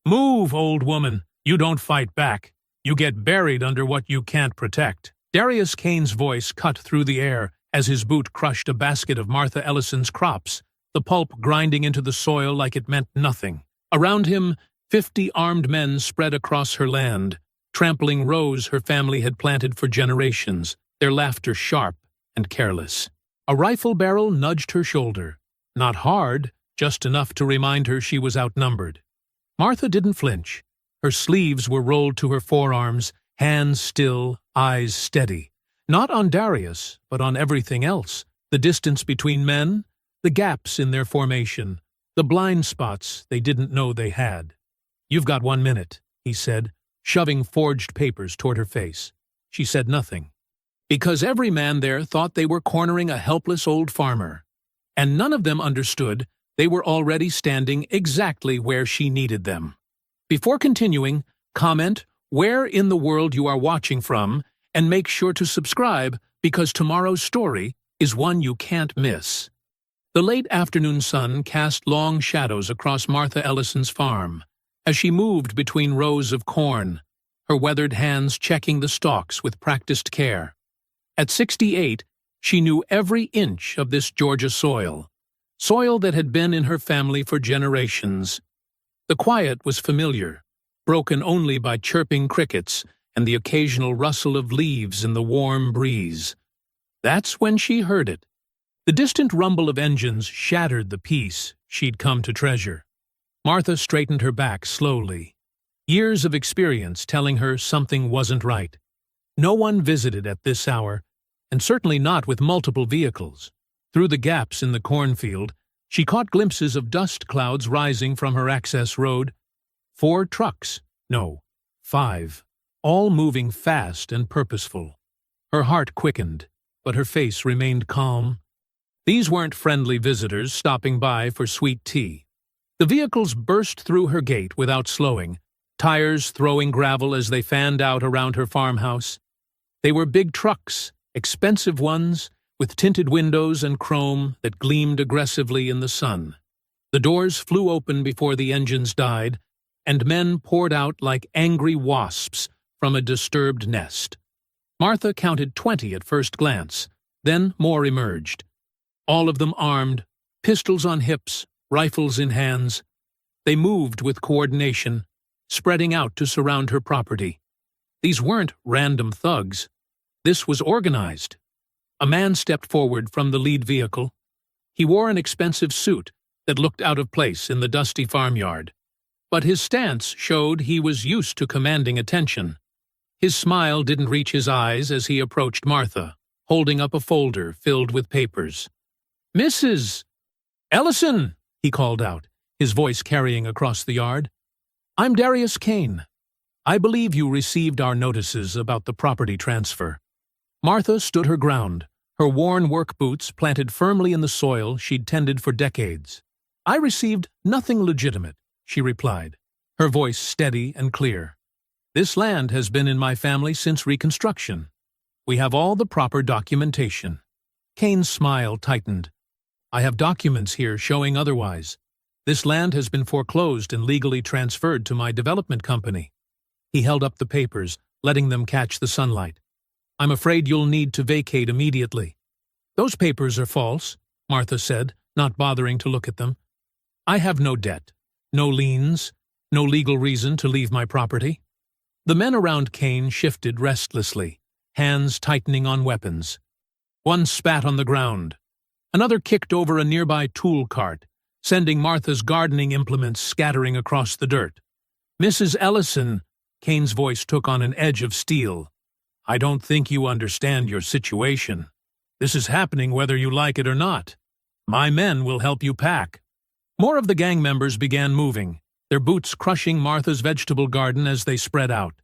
Move, old woman. You don't fight back. You get buried under what you can't protect. Darius Kane's voice cut through the air as his boot crushed a basket of Martha Ellison's crops, the pulp grinding into the soil like it meant nothing. Around him, 50 armed men spread across her land, trampling rows her family had planted for generations, their laughter sharp and careless. A rifle barrel nudged her shoulder. Not hard, just enough to remind her she was outnumbered. Martha didn't flinch. Her sleeves were rolled to her forearms, hands still, eyes steady. Not on Darius, but on everything else. The distance between men, the gaps in their formation, the blind spots they didn't know they had. "You've got 1 minute," he said, shoving forged papers toward her face. She said nothing. Because every man there thought they were cornering a helpless old farmer. And none of them understood they were already standing exactly where she needed them. Before continuing, comment where in the world you are watching from, and make sure to subscribe because tomorrow's story is one you can't miss. The late afternoon sun cast long shadows across Martha Ellison's farm as she moved between rows of corn, her weathered hands checking the stalks with practiced care. At 68, she knew every inch of this Georgia soil that had been in her family for generations. The quiet was familiar, broken only by chirping crickets and the occasional rustle of leaves in the warm breeze. That's when she heard it. The distant rumble of engines shattered the peace she'd come to treasure. Martha straightened her back slowly, years of experience telling her something wasn't right. No one visited at this hour, and certainly not with multiple vehicles. Through the gaps in the cornfield, she caught glimpses of dust clouds rising from her access road. 4 trucks, no, 5, all moving fast and purposeful. Her heart quickened, but her face remained calm. These weren't friendly visitors stopping by for sweet tea. The vehicles burst through her gate without slowing, tires throwing gravel as they fanned out around her farmhouse. They were big trucks, expensive ones, with tinted windows and chrome that gleamed aggressively in the sun. The doors flew open before the engines died, and men poured out like angry wasps from a disturbed nest. Martha counted 20 at first glance, then more emerged. All of them armed, pistols on hips, rifles in hands. They moved with coordination, spreading out to surround her property. These weren't random thugs. This was organized. A man stepped forward from the lead vehicle. He wore an expensive suit that looked out of place in the dusty farmyard, but his stance showed he was used to commanding attention. His smile didn't reach his eyes as he approached Martha, holding up a folder filled with papers. "Mrs. Ellison," he called out, his voice carrying across the yard. "I'm Darius Kane. I believe you received our notices about the property transfer." Martha stood her ground, her worn work boots planted firmly in the soil she'd tended for decades. "I received nothing legitimate," she replied, her voice steady and clear. "This land has been in my family since Reconstruction. We have all the proper documentation." Kane's smile tightened. "I have documents here showing otherwise. This land has been foreclosed and legally transferred to my development company." He held up the papers, letting them catch the sunlight. "I'm afraid you'll need to vacate immediately." "Those papers are false," Martha said, not bothering to look at them. "I have no debt, no liens, no legal reason to leave my property." The men around Kane shifted restlessly, hands tightening on weapons. One spat on the ground. Another kicked over a nearby tool cart, sending Martha's gardening implements scattering across the dirt. "Mrs. Ellison," Kane's voice took on an edge of steel, "I don't think you understand your situation. This is happening whether you like it or not. My men will help you pack." More of the gang members began moving, their boots crushing Martha's vegetable garden as they spread out.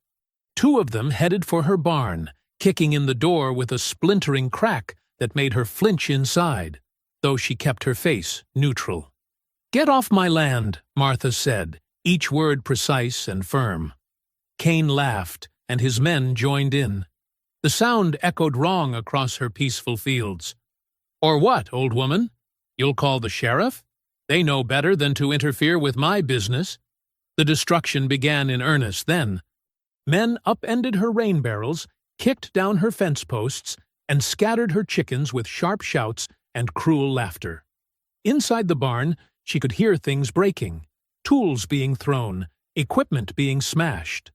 2 of them headed for her barn, kicking in the door with a splintering crack that made her flinch inside, though she kept her face neutral. "Get off my land," Martha said, each word precise and firm. Kane laughed, and his men joined in. The sound echoed wrong across her peaceful fields. "Or what, old woman? You'll call the sheriff? They know better than to interfere with my business." The destruction began in earnest then. Men upended her rain barrels, kicked down her fence posts, and scattered her chickens with sharp shouts and cruel laughter. Inside the barn, she could hear things breaking, tools being thrown, equipment being smashed.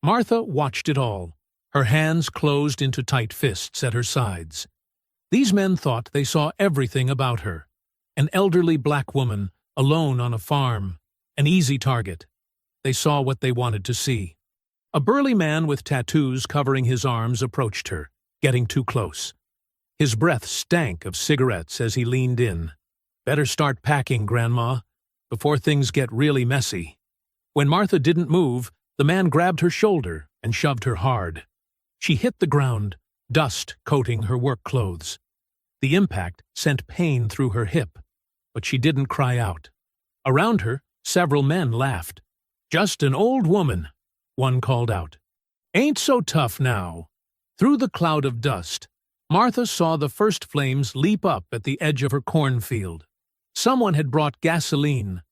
Martha watched it all, her hands closed into tight fists at her sides. These men thought they saw everything about her. An elderly black woman, alone on a farm, an easy target. They saw what they wanted to see. A burly man with tattoos covering his arms approached her, getting too close. His breath stank of cigarettes as he leaned in. "Better start packing, Grandma, before things get really messy." When Martha didn't move, the man grabbed her shoulder and shoved her hard. She hit the ground, dust coating her work clothes. The impact sent pain through her hip, but she didn't cry out. Around her, several men laughed. "Just an old woman," one called out. "Ain't so tough now." Through the cloud of dust, Martha saw the first flames leap up at the edge of her cornfield. Someone had brought gasoline.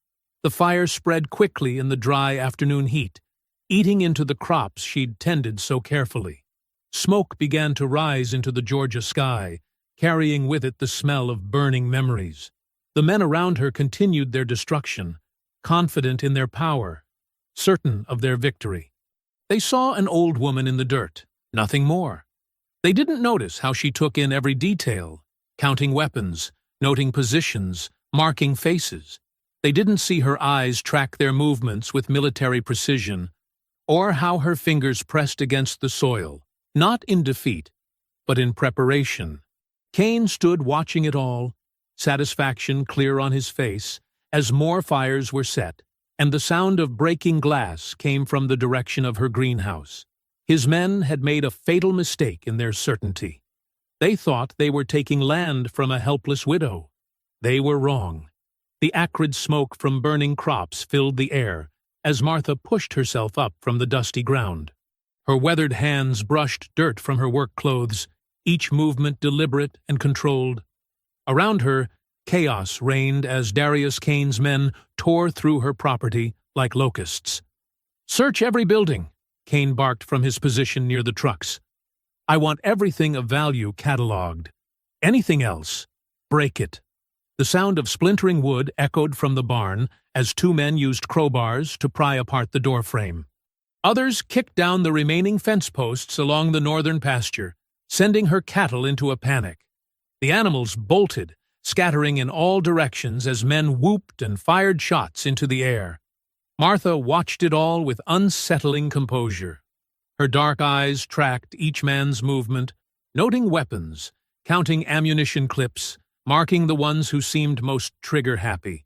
The fire spread quickly in the dry afternoon heat, eating into the crops she'd tended so carefully. Smoke began to rise into the Georgia sky, carrying with it the smell of burning memories. The men around her continued their destruction, confident in their power, certain of their victory. They saw an old woman in the dirt, nothing more. They didn't notice how she took in every detail, counting weapons, noting positions, marking faces. They didn't see her eyes track their movements with military precision, or how her fingers pressed against the soil, not in defeat, but in preparation. Kane stood watching it all, satisfaction clear on his face, as more fires were set, and the sound of breaking glass came from the direction of her greenhouse. His men had made a fatal mistake in their certainty. They thought they were taking land from a helpless widow. They were wrong. The acrid smoke from burning crops filled the air as Martha pushed herself up from the dusty ground. Her weathered hands brushed dirt from her work clothes, each movement deliberate and controlled. Around her, chaos reigned as Darius Kane's men tore through her property like locusts. "Search every building," Kane barked from his position near the trucks. "I want everything of value catalogued. Anything else, break it." The sound of splintering wood echoed from the barn as two men used crowbars to pry apart the doorframe. Others kicked down the remaining fence posts along the northern pasture, sending her cattle into a panic. The animals bolted, scattering in all directions as men whooped and fired shots into the air. Martha watched it all with unsettling composure. Her dark eyes tracked each man's movement, noting weapons, counting ammunition clips, marking the ones who seemed most trigger-happy.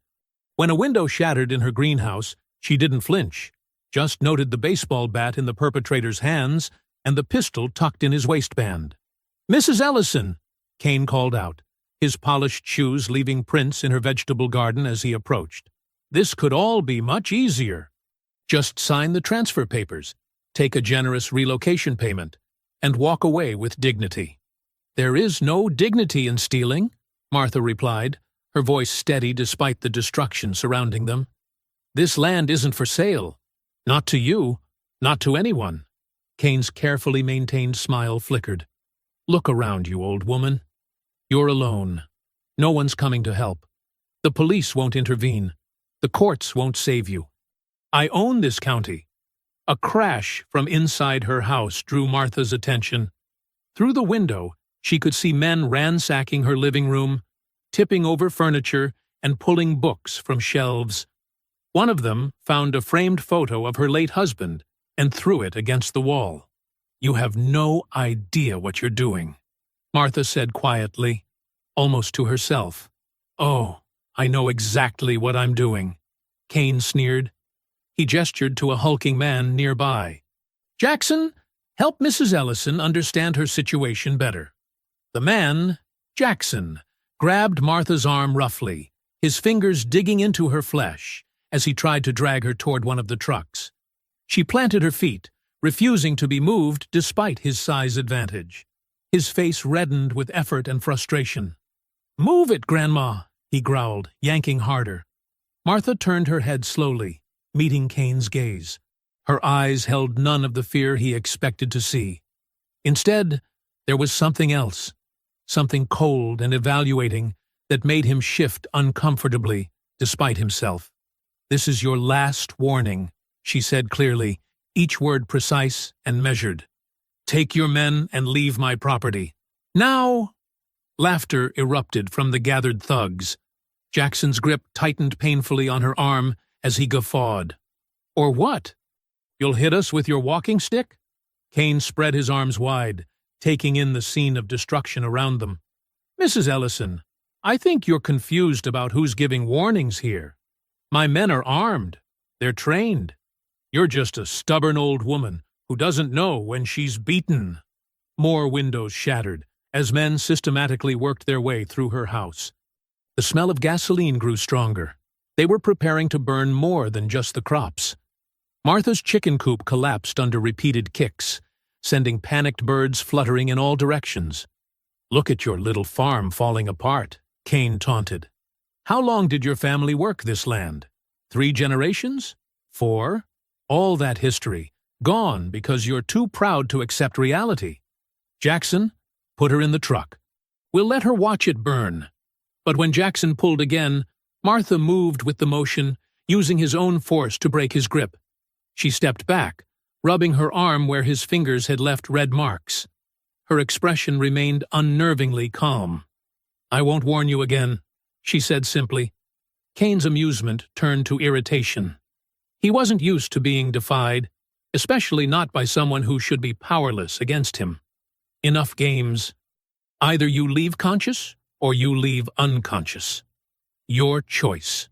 When a window shattered in her greenhouse, she didn't flinch, just noted the baseball bat in the perpetrator's hands and the pistol tucked in his waistband. "Mrs. Ellison!" Kane called out, his polished shoes leaving prints in her vegetable garden as he approached. "This could all be much easier. Just sign the transfer papers, take a generous relocation payment, and walk away with dignity." "There is no dignity in stealing," Martha replied, her voice steady despite the destruction surrounding them. "This land isn't for sale. Not to you, not to anyone." Kane's carefully maintained smile flickered. "Look around you, old woman. You're alone. No one's coming to help. The police won't intervene. The courts won't save you. I own this county." A crash from inside her house drew Martha's attention. Through the window, she could see men ransacking her living room, tipping over furniture, and pulling books from shelves. One of them found a framed photo of her late husband and threw it against the wall. "You have no idea what you're doing," Martha said quietly, almost to herself. "Oh, I know exactly what I'm doing," Kane sneered. He gestured to a hulking man nearby. "Jackson, help Mrs. Ellison understand her situation better." The man, Jackson, grabbed Martha's arm roughly, his fingers digging into her flesh as he tried to drag her toward one of the trucks. She planted her feet, refusing to be moved despite his size advantage. His face reddened with effort and frustration. "Move it, Grandma," he growled, yanking harder. Martha turned her head slowly. meeting Kane's gaze. Her eyes held none of the fear he expected to see. Instead, there was something else, something cold and evaluating that made him shift uncomfortably, despite himself. "This is your last warning," she said clearly, each word precise and measured. "Take your men and leave my property. Now!" Laughter erupted from the gathered thugs. Jackson's grip tightened painfully on her arm as he guffawed. "Or what? You'll hit us with your walking stick?" Kane spread his arms wide, taking in the scene of destruction around them. "Mrs. Ellison, I think you're confused about who's giving warnings here. My men are armed. They're trained. You're just a stubborn old woman who doesn't know when she's beaten." More windows shattered as men systematically worked their way through her house. The smell of gasoline grew stronger. They were preparing to burn more than just the crops. Martha's chicken coop collapsed under repeated kicks, sending panicked birds fluttering in all directions. "Look at your little farm falling apart," Kane taunted. "How long did your family work this land? 3 generations? 4? All that history, gone because you're too proud to accept reality. Jackson, put her in the truck. We'll let her watch it burn." But when Jackson pulled again, Martha moved with the motion, using his own force to break his grip. She stepped back, rubbing her arm where his fingers had left red marks. Her expression remained unnervingly calm. "I won't warn you again," she said simply. Kane's amusement turned to irritation. He wasn't used to being defied, especially not by someone who should be powerless against him. Enough games. Either you leave conscious or you leave unconscious. Your choice.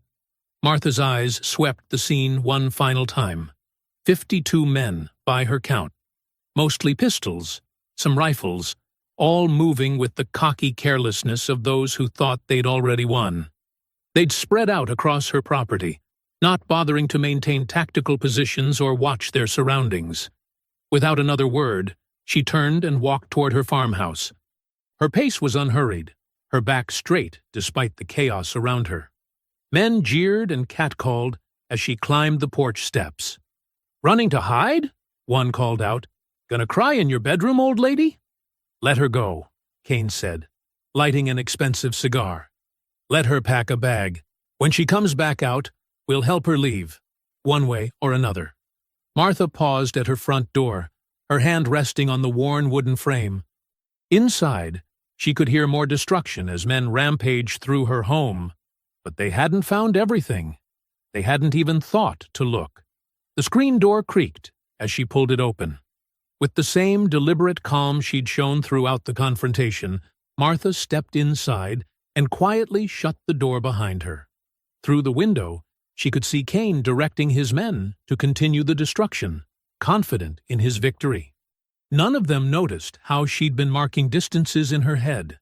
Martha's eyes swept the scene one final time. 52 men, by her count. Mostly pistols, some rifles, all moving with the cocky carelessness of those who thought they'd already won. They'd spread out across her property, not bothering to maintain tactical positions or watch their surroundings. Without another word, she turned and walked toward her farmhouse. Her pace was unhurried, her back straight despite the chaos around her. Men jeered and catcalled as she climbed the porch steps. "Running to hide?" one called out. "Gonna cry in your bedroom, old lady?" "Let her go," Kane said, lighting an expensive cigar. "Let her pack a bag. When she comes back out, we'll help her leave, one way or another." Martha paused at her front door, her hand resting on the worn wooden frame. Inside, she could hear more destruction as men rampaged through her home. But they hadn't found everything. They hadn't even thought to look. The screen door creaked as she pulled it open. With the same deliberate calm she'd shown throughout the confrontation, Martha stepped inside and quietly shut the door behind her. Through the window, she could see Kane directing his men to continue the destruction, confident in his victory. None of them noticed how she'd been marking distances in her head.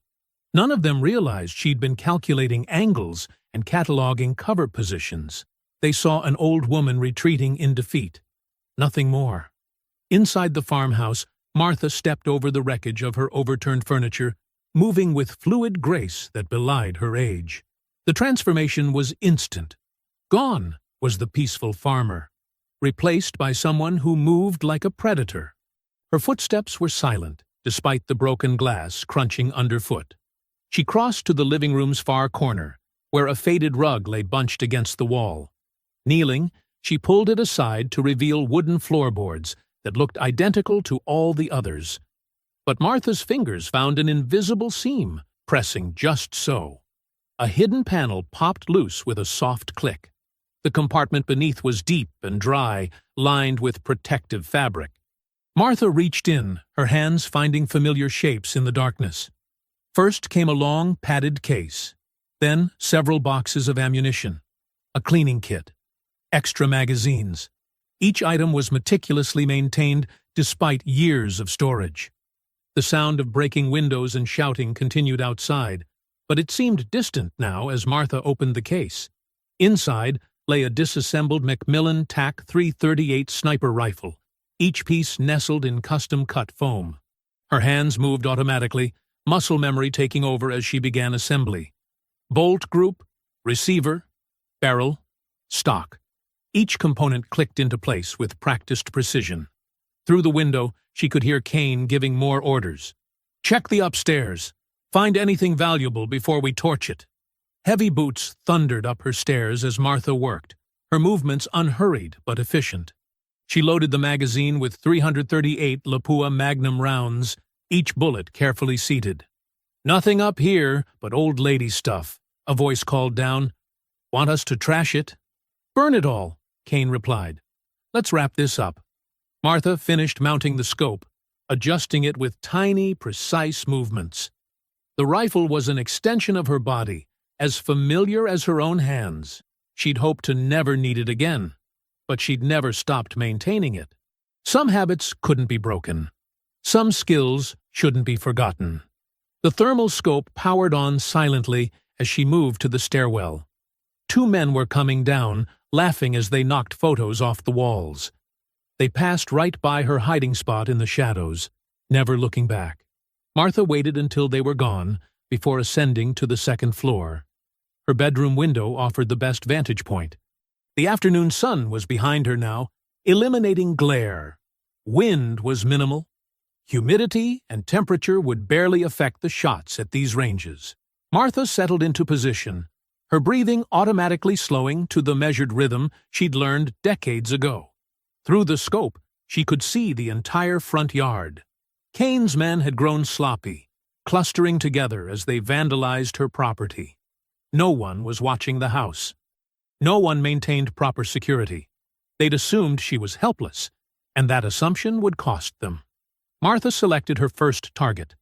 None of them realized she'd been calculating angles and cataloging cover positions. They saw an old woman retreating in defeat. Nothing more. Inside the farmhouse, Martha stepped over the wreckage of her overturned furniture, moving with fluid grace that belied her age. The transformation was instant. Gone was the peaceful farmer, replaced by someone who moved like a predator. Her footsteps were silent, despite the broken glass crunching underfoot. She crossed to the living room's far corner, where a faded rug lay bunched against the wall. Kneeling, she pulled it aside to reveal wooden floorboards that looked identical to all the others. But Martha's fingers found an invisible seam, pressing just so. A hidden panel popped loose with a soft click. The compartment beneath was deep and dry, lined with protective fabric. Martha reached in, her hands finding familiar shapes in the darkness. First came a long, padded case, then several boxes of ammunition, a cleaning kit, extra magazines. Each item was meticulously maintained despite years of storage. The sound of breaking windows and shouting continued outside, but it seemed distant now as Martha opened the case. Inside lay a disassembled Macmillan TAC 338 sniper rifle, each piece nestled in custom-cut foam. Her hands moved automatically, muscle memory taking over as she began assembly. Bolt group, receiver, barrel, stock. Each component clicked into place with practiced precision. Through the window, she could hear Kane giving more orders. "Check the upstairs. Find anything valuable before we torch it." Heavy boots thundered up her stairs as Martha worked, her movements unhurried but efficient. She loaded the magazine with 338 Lapua Magnum rounds, each bullet carefully seated. "Nothing up here but old lady stuff," a voice called down. "Want us to trash it?" "Burn it all," Kane replied. "Let's wrap this up." Martha finished mounting the scope, adjusting it with tiny, precise movements. The rifle was an extension of her body, as familiar as her own hands. She'd hoped to never need it again, but she'd never stopped maintaining it. Some habits couldn't be broken. Some skills shouldn't be forgotten. The thermal scope powered on silently as she moved to the stairwell. Two men were coming down, laughing as they knocked photos off the walls. They passed right by her hiding spot in the shadows, never looking back. Martha waited until they were gone before ascending to the second floor. Her bedroom window offered the best vantage point. The afternoon sun was behind her now, eliminating glare. Wind was minimal. Humidity and temperature would barely affect the shots at these ranges. Martha settled into position, her breathing automatically slowing to the measured rhythm she'd learned decades ago. Through the scope, she could see the entire front yard. Kane's men had grown sloppy, clustering together as they vandalized her property. No one was watching the house. No one maintained proper security. They'd assumed she was helpless, and that assumption would cost them. Martha selected her first target,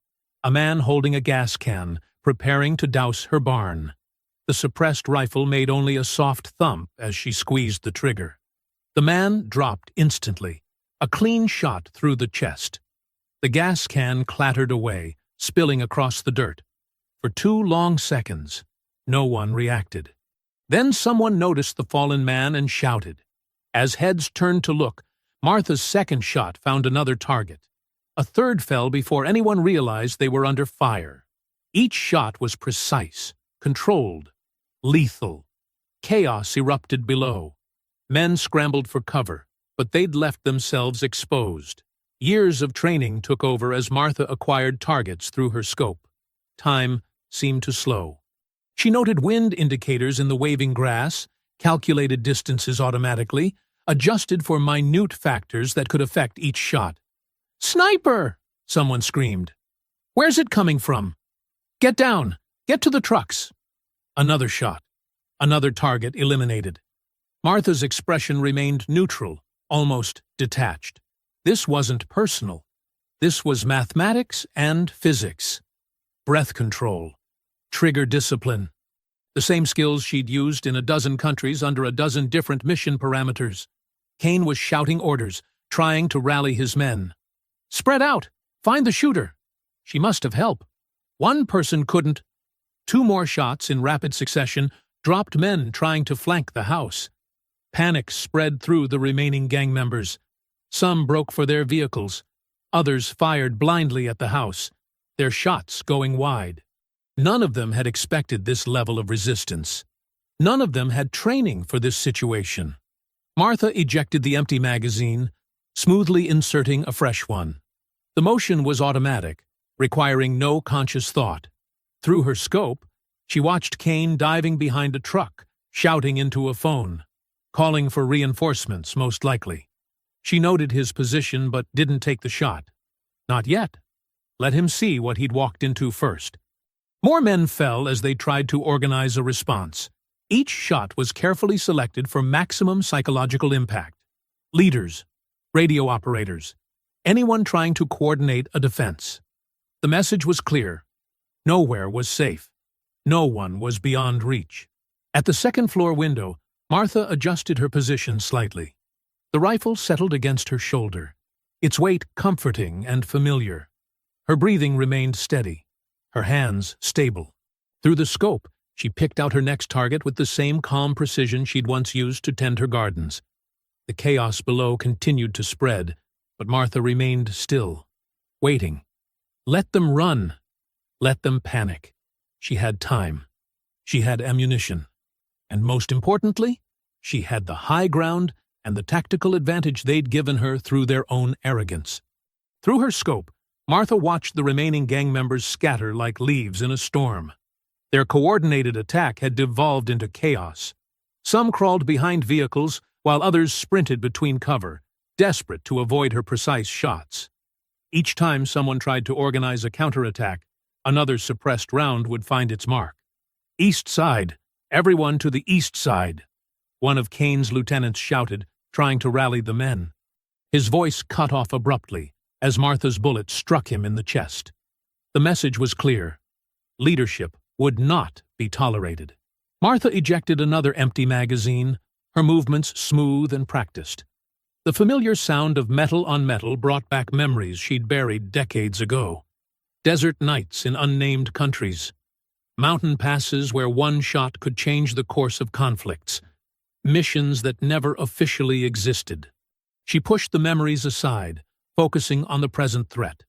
a man holding a gas can, preparing to douse her barn. The suppressed rifle made only a soft thump as she squeezed the trigger. The man dropped instantly, a clean shot through the chest. The gas can clattered away, spilling across the dirt. For 2 long seconds, no one reacted. Then someone noticed the fallen man and shouted. As heads turned to look, Martha's second shot found another target. A third fell before anyone realized they were under fire. Each shot was precise, controlled, lethal. Chaos erupted below. Men scrambled for cover, but they'd left themselves exposed. Years of training took over as Martha acquired targets through her scope. Time seemed to slow. She noted wind indicators in the waving grass, calculated distances automatically, adjusted for minute factors that could affect each shot. "Sniper!" someone screamed. "Where's it coming from? Get down! Get to the trucks!" Another shot. Another target eliminated. Martha's expression remained neutral, almost detached. This wasn't personal. This was mathematics and physics. Breath control. Trigger discipline. The same skills she'd used in a dozen countries under a dozen different mission parameters. Kane was shouting orders, trying to rally his men. "Spread out! Find the shooter!" She must have help. One person couldn't. 2 more shots in rapid succession dropped men trying to flank the house. Panic spread through the remaining gang members. Some broke for their vehicles. Others fired blindly at the house, their shots going wide. None of them had expected this level of resistance. None of them had training for this situation. Martha ejected the empty magazine, smoothly inserting a fresh one. The motion was automatic, requiring no conscious thought. Through her scope, she watched Kane diving behind a truck, shouting into a phone, calling for reinforcements, most likely. She noted his position but didn't take the shot. Not yet. Let him see what he'd walked into first. More men fell as they tried to organize a response. Each shot was carefully selected for maximum psychological impact. Leaders, radio operators, anyone trying to coordinate a defense. The message was clear. Nowhere was safe. No one was beyond reach. At the second-floor window, Martha adjusted her position slightly. The rifle settled against her shoulder, its weight comforting and familiar. Her breathing remained steady, her hands stable. Through the scope, she picked out her next target with the same calm precision she'd once used to tend her gardens. The chaos below continued to spread, but Martha remained still, waiting. Let them run. Let them panic. She had time. She had ammunition. And most importantly, She had the high ground and the tactical advantage they'd given her through their own arrogance. Through her scope, Martha watched the remaining gang members scatter like leaves in a storm. Their coordinated attack had devolved into chaos. Some crawled behind vehicles, while others sprinted between cover, desperate to avoid her precise shots. Each time someone tried to organize a counterattack, another suppressed round would find its mark. "East side! Everyone to the east side!" one of Kane's lieutenants shouted, trying to rally the men. His voice cut off abruptly as Martha's bullet struck him in the chest. The message was clear. Leadership would not be tolerated. Martha ejected another empty magazine, her movements smooth and practiced. The familiar sound of metal on metal brought back memories she'd buried decades ago. Desert nights in unnamed countries. Mountain passes where one shot could change the course of conflicts. Missions that never officially existed. She pushed the memories aside, focusing on the present threat.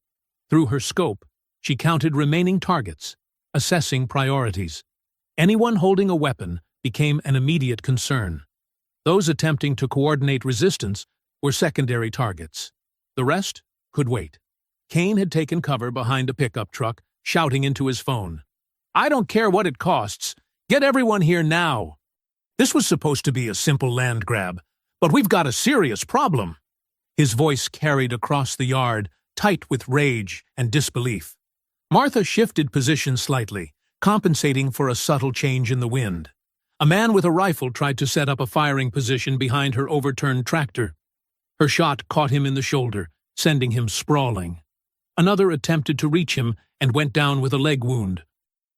Through her scope, she counted remaining targets, assessing priorities. Anyone holding a weapon became an immediate concern. Those attempting to coordinate resistance were secondary targets. The rest could wait. Kane had taken cover behind a pickup truck, shouting into his phone, "I don't care what it costs. Get everyone here now." This was supposed to be a simple land grab, but we've got a serious problem. His voice carried across the yard, tight with rage and disbelief. Martha shifted position slightly, compensating for a subtle change in the wind. A man with a rifle tried to set up a firing position behind her overturned tractor. Her shot caught him in the shoulder, sending him sprawling. Another attempted to reach him and went down with a leg wound.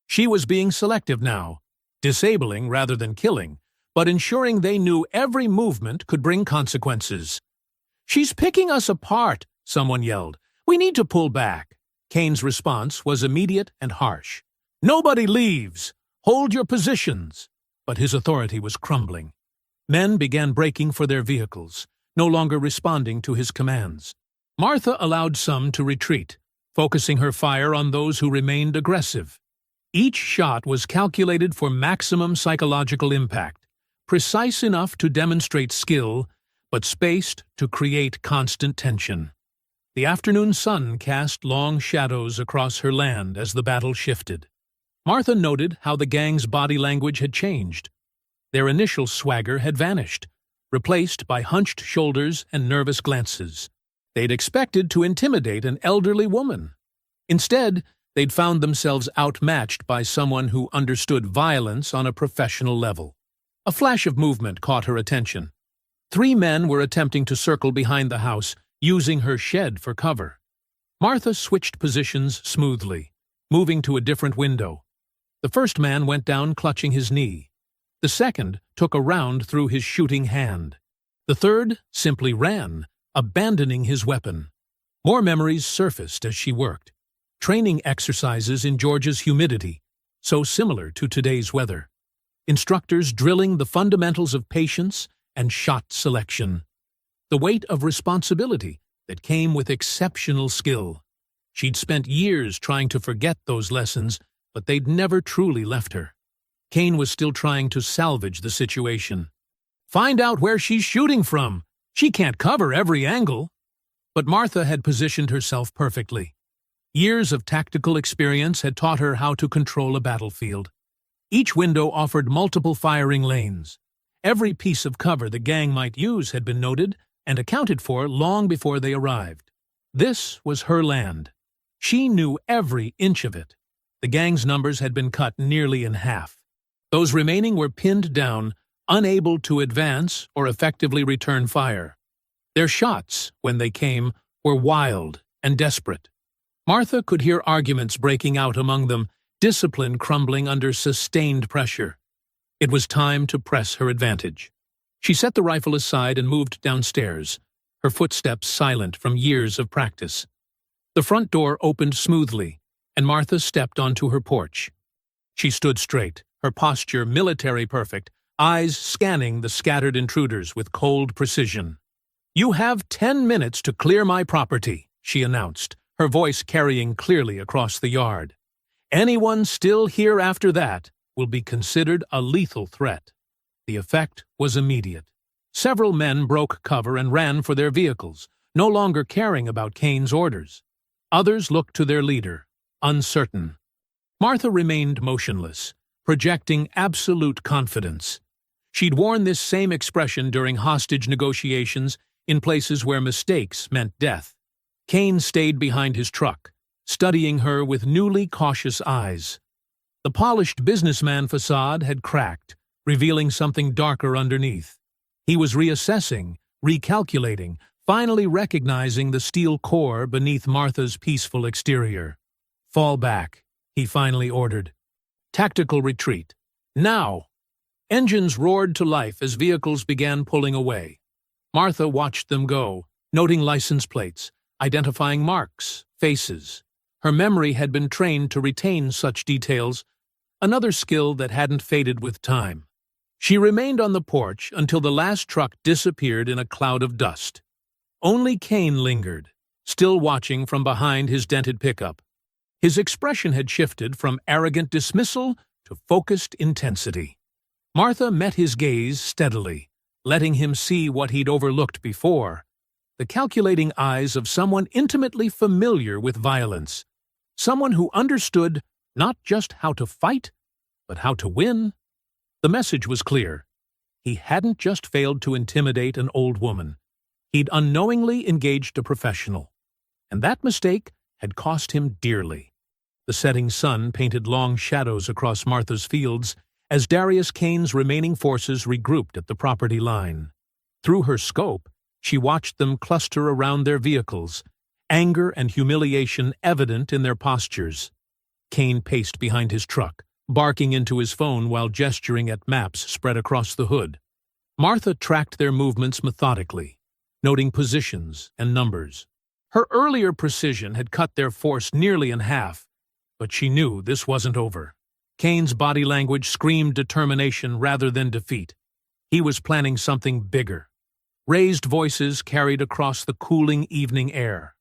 She was being selective now, disabling rather than killing, but ensuring they knew every movement could bring consequences. "She's picking us apart," someone yelled. "We need to pull back." Kane's response was immediate and harsh. "Nobody leaves! Hold your positions!" But his authority was crumbling. Men began breaking for their vehicles, no longer responding to his commands. Martha allowed some to retreat, focusing her fire on those who remained aggressive. Each shot was calculated for maximum psychological impact, precise enough to demonstrate skill, but spaced to create constant tension. The afternoon sun cast long shadows across her land as the battle shifted. Martha noted how the gang's body language had changed. Their initial swagger had vanished, replaced by hunched shoulders and nervous glances. They'd expected to intimidate an elderly woman. Instead, they'd found themselves outmatched by someone who understood violence on a professional level. A flash of movement caught her attention. 3 men were attempting to circle behind the house, using her shed for cover. Martha switched positions smoothly, moving to a different window. The first man went down clutching his knee. The second took a round through his shooting hand. The third simply ran, abandoning his weapon. More memories surfaced as she worked. Training exercises in Georgia's humidity, so similar to today's weather. Instructors drilling the fundamentals of patience and shot selection. The weight of responsibility that came with exceptional skill. She'd spent years trying to forget those lessons, but they'd never truly left her. Kane was still trying to salvage the situation. "Find out where she's shooting from. She can't cover every angle." But Martha had positioned herself perfectly. Years of tactical experience had taught her how to control a battlefield. Each window offered multiple firing lanes. Every piece of cover the gang might use had been noted and accounted for long before they arrived. This was her land. She knew every inch of it. The gang's numbers had been cut nearly in half. Those remaining were pinned down, unable to advance or effectively return fire. Their shots, when they came, were wild and desperate. Martha could hear arguments breaking out among them, discipline crumbling under sustained pressure. It was time to press her advantage. She set the rifle aside and moved downstairs, her footsteps silent from years of practice. The front door opened smoothly, and Martha stepped onto her porch. She stood straight, her posture military perfect, eyes scanning the scattered intruders with cold precision. "You have 10 minutes to clear my property," she announced, her voice carrying clearly across the yard. "Anyone still here after that will be considered a lethal threat." The effect was immediate. Several men broke cover and ran for their vehicles, no longer caring about Kane's orders. Others looked to their leader, uncertain. Martha remained motionless, projecting absolute confidence. She'd worn this same expression during hostage negotiations in places where mistakes meant death. Kane stayed behind his truck, studying her with newly cautious eyes. The polished businessman facade had cracked, revealing something darker underneath. He was reassessing, recalculating, finally recognizing the steel core beneath Martha's peaceful exterior. "Fall back," he finally ordered. "Tactical retreat. Now!" Engines roared to life as vehicles began pulling away. Martha watched them go, noting license plates, identifying marks, faces. Her memory had been trained to retain such details, another skill that hadn't faded with time. She remained on the porch until the last truck disappeared in a cloud of dust. Only Kane lingered, still watching from behind his dented pickup. His expression had shifted from arrogant dismissal to focused intensity. Martha met his gaze steadily, letting him see what he'd overlooked before: the calculating eyes of someone intimately familiar with violence, someone who understood not just how to fight, but how to win. The message was clear. He hadn't just failed to intimidate an old woman. He'd unknowingly engaged a professional. And that mistake had cost him dearly. The setting sun painted long shadows across Martha's fields as Darius Kane's remaining forces regrouped at the property line. Through her scope, she watched them cluster around their vehicles, anger and humiliation evident in their postures. Kane paced behind his truck, barking into his phone while gesturing at maps spread across the hood. Martha tracked their movements methodically, noting positions and numbers. Her earlier precision had cut their force nearly in half, but she knew this wasn't over. Kane's body language screamed determination rather than defeat. He was planning something bigger. Raised voices carried across the cooling evening air.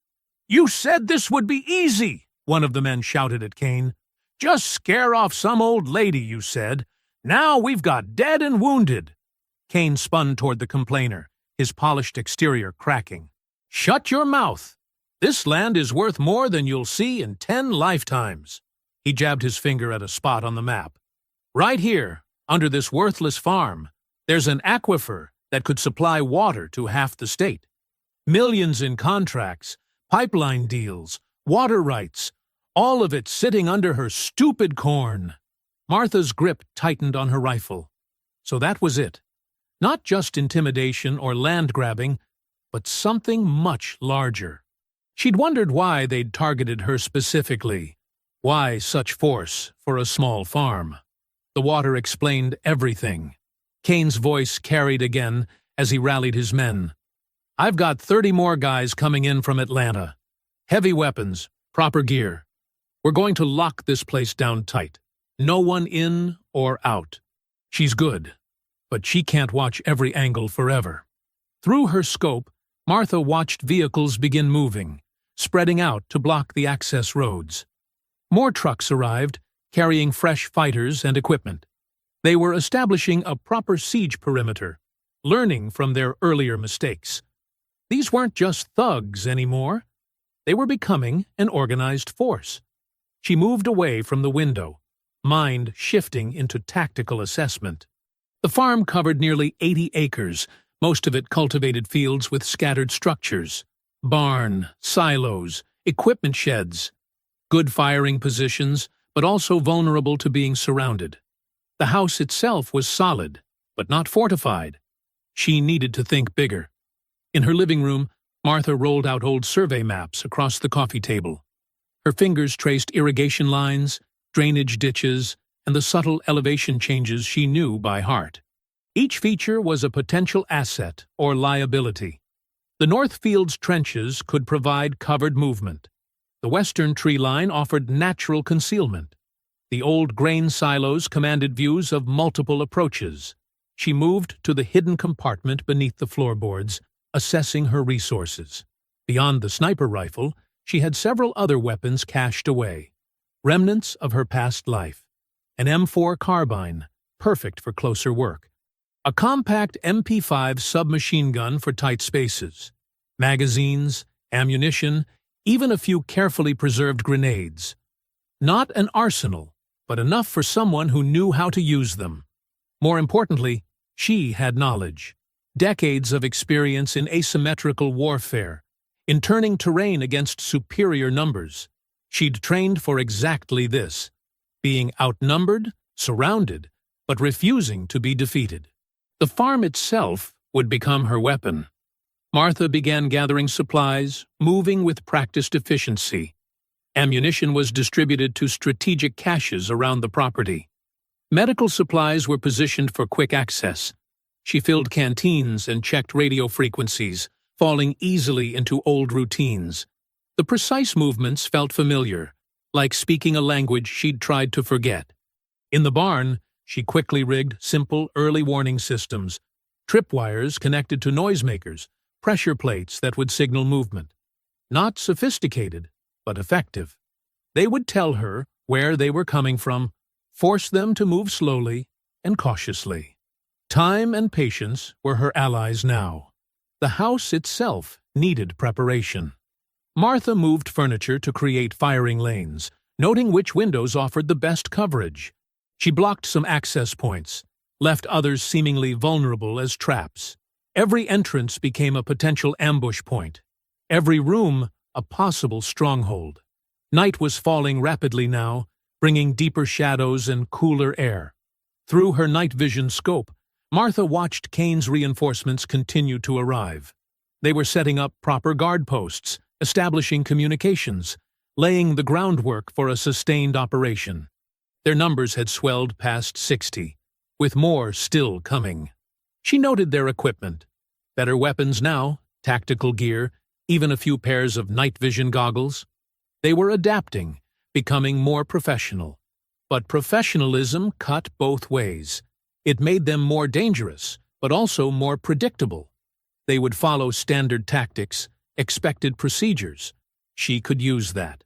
"You said this would be easy," one of the men shouted at Kane. "Just scare off some old lady, you said. Now we've got dead and wounded." Kane spun toward the complainer, his polished exterior cracking. "Shut your mouth. This land is worth more than you'll see in 10 lifetimes. He jabbed his finger at a spot on the map. "Right here, under this worthless farm, there's an aquifer that could supply water to half the state. Millions in contracts, pipeline deals, water rights, all of it sitting under her stupid corn." Martha's grip tightened on her rifle. So that was it. Not just intimidation or land grabbing, but something much larger. She'd wondered why they'd targeted her specifically. Why such force for a small farm? The water explained everything. Kane's voice carried again as he rallied his men. "I've got 30 more guys coming in from Atlanta. Heavy weapons, proper gear. We're going to lock this place down tight. No one in or out. She's good, but she can't watch every angle forever." Through her scope, Martha watched vehicles begin moving, spreading out to block the access roads. More trucks arrived, carrying fresh fighters and equipment. They were establishing a proper siege perimeter, learning from their earlier mistakes. These weren't just thugs anymore. They were becoming an organized force. She moved away from the window, mind shifting into tactical assessment. The farm covered nearly 80 acres, most of it cultivated fields with scattered structures. Barn, silos, equipment sheds. Good firing positions, but also vulnerable to being surrounded. The house itself was solid, but not fortified. She needed to think bigger. In her living room, Martha rolled out old survey maps across the coffee table. Her fingers traced irrigation lines, drainage ditches, and the subtle elevation changes she knew by heart. Each feature was a potential asset or liability. The North Field's trenches could provide covered movement. The western tree line offered natural concealment. The old grain silos commanded views of multiple approaches. She moved to the hidden compartment beneath the floorboards, assessing her resources. Beyond the sniper rifle, she had several other weapons cached away. Remnants of her past life. An M4 carbine, perfect for closer work. A compact MP5 submachine gun for tight spaces, magazines, ammunition, even a few carefully preserved grenades. Not an arsenal, but enough for someone who knew how to use them. More importantly, she had knowledge. Decades of experience in asymmetrical warfare, in turning terrain against superior numbers. She'd trained for exactly this, being outnumbered, surrounded, but refusing to be defeated. The farm itself would become her weapon. Martha began gathering supplies, moving with practiced efficiency. Ammunition was distributed to strategic caches around the property. Medical supplies were positioned for quick access. She filled canteens and checked radio frequencies, falling easily into old routines. The precise movements felt familiar, like speaking a language she'd tried to forget. In the barn, she quickly rigged simple early warning systems, tripwires connected to noisemakers, pressure plates that would signal movement. Not sophisticated, but effective. They would tell her where they were coming from, force them to move slowly and cautiously. Time and patience were her allies now. The house itself needed preparation. Martha moved furniture to create firing lanes, noting which windows offered the best coverage. She blocked some access points, left others seemingly vulnerable as traps. Every entrance became a potential ambush point. Every room a possible stronghold. Night was falling rapidly now, bringing deeper shadows and cooler air. Through her night vision scope, Martha watched Kane's reinforcements continue to arrive. They were setting up proper guard posts, establishing communications, laying the groundwork for a sustained operation. Their numbers had swelled past 60, with more still coming. She noted their equipment. Better weapons now, tactical gear, even a few pairs of night vision goggles. They were adapting, becoming more professional. But professionalism cut both ways. It made them more dangerous, but also more predictable. They would follow standard tactics, expected procedures. She could use that.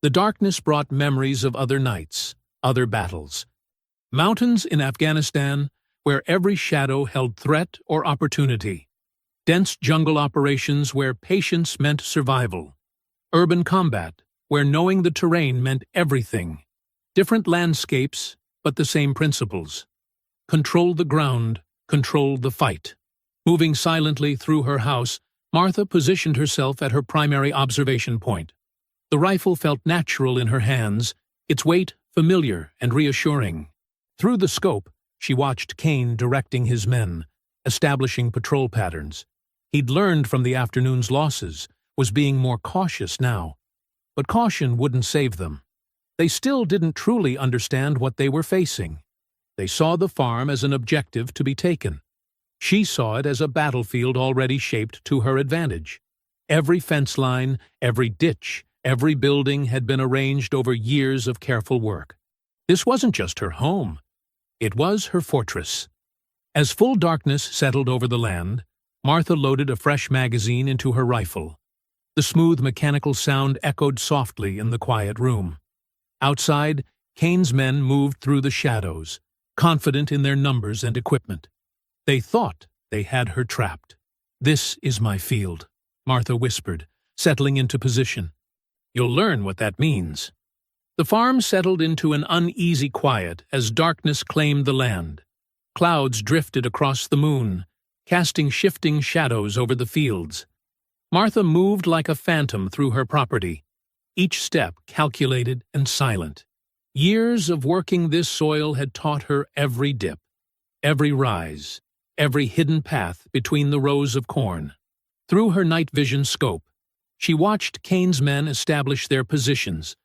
The darkness brought memories of other nights, other battles. Mountains in Afghanistan, where every shadow held threat or opportunity. Dense jungle operations where patience meant survival. Urban combat, where knowing the terrain meant everything. Different landscapes, but the same principles. Control the ground, control the fight. Moving silently through her house, Martha positioned herself at her primary observation point. The rifle felt natural in her hands, its weight familiar and reassuring. Through the scope, she watched Kane directing his men, establishing patrol patterns. He'd learned from the afternoon's losses, was being more cautious now. But caution wouldn't save them. They still didn't truly understand what they were facing. They saw the farm as an objective to be taken. She saw it as a battlefield already shaped to her advantage. Every fence line, every ditch, every building had been arranged over years of careful work. This wasn't just her home. It was her fortress. As full darkness settled over the land, Martha loaded a fresh magazine into her rifle. The smooth mechanical sound echoed softly in the quiet room. Outside, Kane's men moved through the shadows, confident in their numbers and equipment. They thought they had her trapped. "This is my field," Martha whispered, settling into position. "You'll learn what that means." The farm settled into an uneasy quiet as darkness claimed the land. Clouds drifted across the moon, casting shifting shadows over the fields. Martha moved like a phantom through her property, each step calculated and silent. Years of working this soil had taught her every dip, every rise, every hidden path between the rows of corn. Through her night vision scope, she watched Kane's men establish their positions.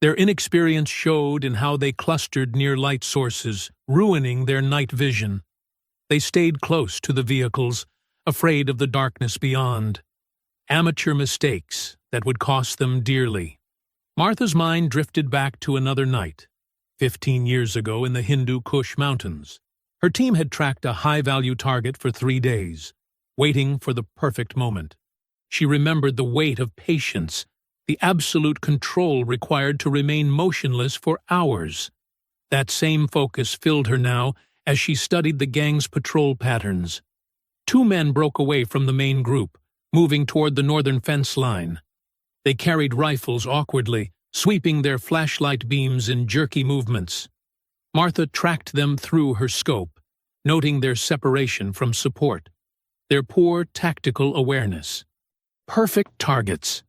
Their inexperience showed in how they clustered near light sources, ruining their night vision. They stayed close to the vehicles, afraid of the darkness beyond. Amateur mistakes that would cost them dearly. Martha's mind drifted back to another night, 15 years ago in the Hindu Kush Mountains. Her team had tracked a high-value target for 3 days, waiting for the perfect moment. She remembered the weight of patience, the absolute control required to remain motionless for hours. That same focus filled her now as she studied the gang's patrol patterns. Two men broke away from the main group, moving toward the northern fence line. They carried rifles awkwardly, sweeping their flashlight beams in jerky movements. Martha tracked them through her scope, noting their separation from support, their poor tactical awareness. Perfect targets.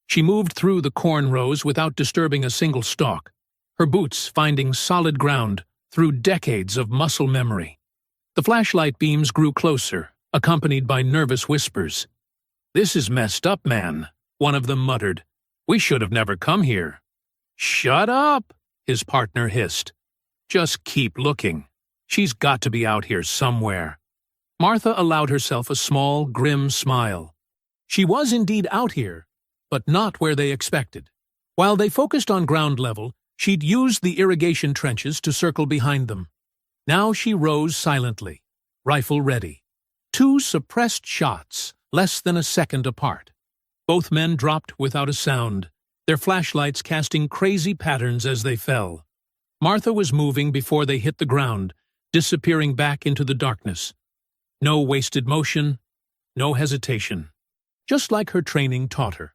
She moved through the corn rows without disturbing a single stalk, her boots finding solid ground through decades of muscle memory. The flashlight beams grew closer, accompanied by nervous whispers. "This is messed up, man," one of them muttered. "We should have never come here." "Shut up," his partner hissed. "Just keep looking. She's got to be out here somewhere." Martha allowed herself a small, grim smile. She was indeed out here, but not where they expected. While they focused on ground level, she'd used the irrigation trenches to circle behind them. Now she rose silently, rifle ready. Two suppressed shots, less than a second apart. Both men dropped without a sound, their flashlights casting crazy patterns as they fell. Martha was moving before they hit the ground, disappearing back into the darkness. No wasted motion, no hesitation. Just like her training taught her.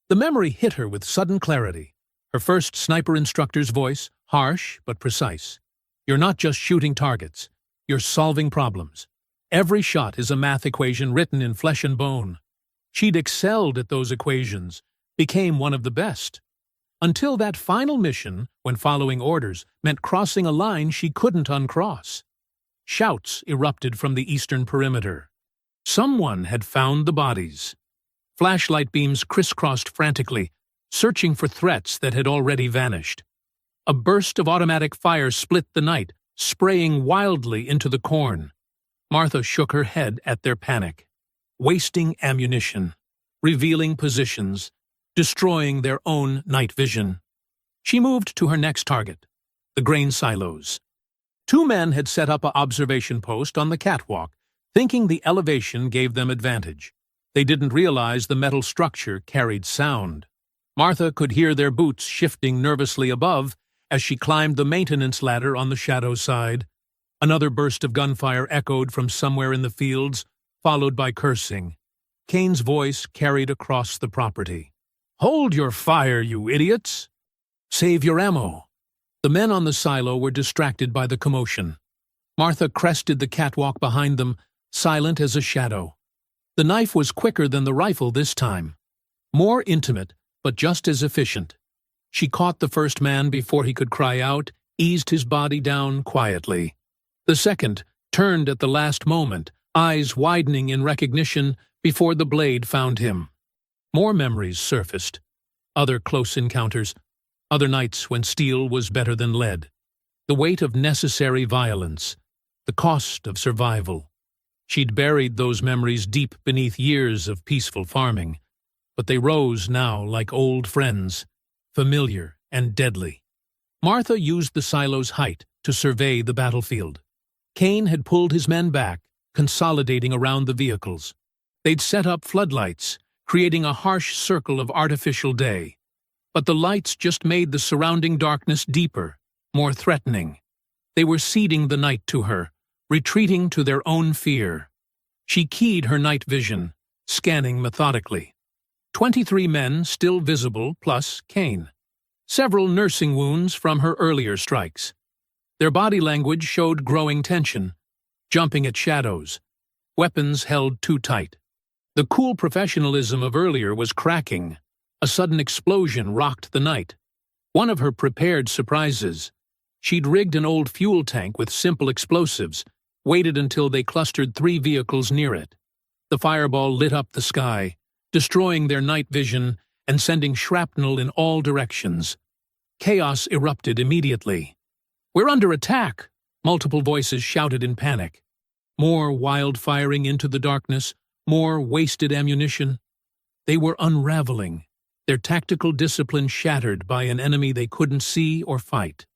The memory hit her with sudden clarity. Her first sniper instructor's voice, harsh but precise. "You're not just shooting targets. You're solving problems. Every shot is a math equation written in flesh and bone." She'd excelled at those equations, became one of the best. Until that final mission, when following orders meant crossing a line she couldn't uncross. Shouts erupted from the eastern perimeter. Someone had found the bodies. Flashlight beams crisscrossed frantically, searching for threats that had already vanished. A burst of automatic fire split the night, spraying wildly into the corn. Martha shook her head at their panic. Wasting ammunition, revealing positions, destroying their own night vision. She moved to her next target, the grain silos. Two men had set up an observation post on the catwalk, thinking the elevation gave them advantage. They didn't realize the metal structure carried sound. Martha could hear their boots shifting nervously above as she climbed the maintenance ladder on the shadow side. Another burst of gunfire echoed from somewhere in the fields, followed by cursing. Kane's voice carried across the property. "Hold your fire, you idiots! Save your ammo!" The men on the silo were distracted by the commotion. Martha crested the catwalk behind them, silent as a shadow. The knife was quicker than the rifle this time. More intimate, but just as efficient. She caught the first man before he could cry out, eased his body down quietly. The second turned at the last moment, eyes widening in recognition before the blade found him. More memories surfaced. Other close encounters. Other nights when steel was better than lead. The weight of necessary violence. The cost of survival. She'd buried those memories deep beneath years of peaceful farming, but they rose now like old friends, familiar and deadly. Martha used the silo's height to survey the battlefield. Kane had pulled his men back, consolidating around the vehicles. They'd set up floodlights, creating a harsh circle of artificial day. But the lights just made the surrounding darkness deeper, more threatening. They were ceding the night to her, retreating to their own fear. She keyed her night vision, scanning methodically. 23 men still visible, plus Kane. Several nursing wounds from her earlier strikes. Their body language showed growing tension, jumping at shadows, weapons held too tight. The cool professionalism of earlier was cracking. A sudden explosion rocked the night. One of her prepared surprises. She'd rigged an old fuel tank with simple explosives, waited until they clustered 3 vehicles near it. The fireball lit up the sky, destroying their night vision and sending shrapnel in all directions. Chaos erupted immediately. "We're under attack!" multiple voices shouted in panic. More wild firing into the darkness, more wasted ammunition. They were unraveling, their tactical discipline shattered by an enemy they couldn't see or fight.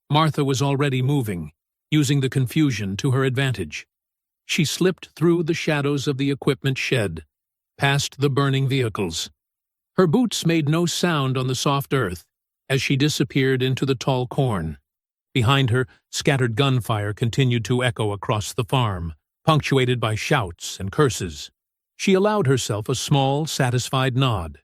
Martha was already moving, using the confusion to her advantage. She slipped through the shadows of the equipment shed, past the burning vehicles. Her boots made no sound on the soft earth as she disappeared into the tall corn. Behind her, scattered gunfire continued to echo across the farm, punctuated by shouts and curses. She allowed herself a small, satisfied nod.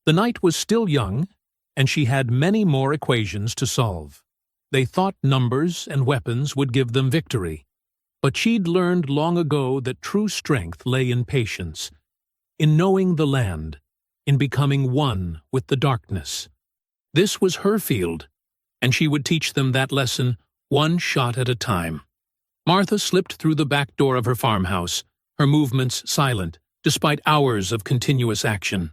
The night was still young, and she had many more equations to solve. They thought numbers and weapons would give them victory. But she'd learned long ago that true strength lay in patience, in knowing the land, in becoming one with the darkness. This was her field, and she would teach them that lesson one shot at a time. Martha slipped through the back door of her farmhouse, her movements silent, despite hours of continuous action.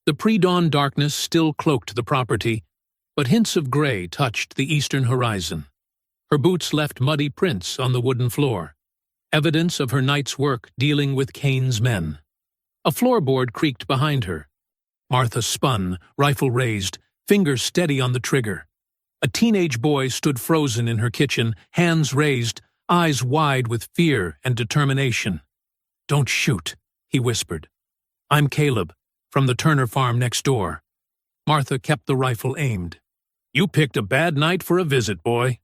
The pre-dawn darkness still cloaked the property, but hints of gray touched the eastern horizon. Her boots left muddy prints on the wooden floor, evidence of her night's work dealing with Kane's men. A floorboard creaked behind her. Martha spun, rifle raised, fingers steady on the trigger. A teenage boy stood frozen in her kitchen, hands raised, eyes wide with fear and determination. "Don't shoot," he whispered. "I'm Caleb, from the Turner farm next door." Martha kept the rifle aimed. "You picked a bad night for a visit, boy."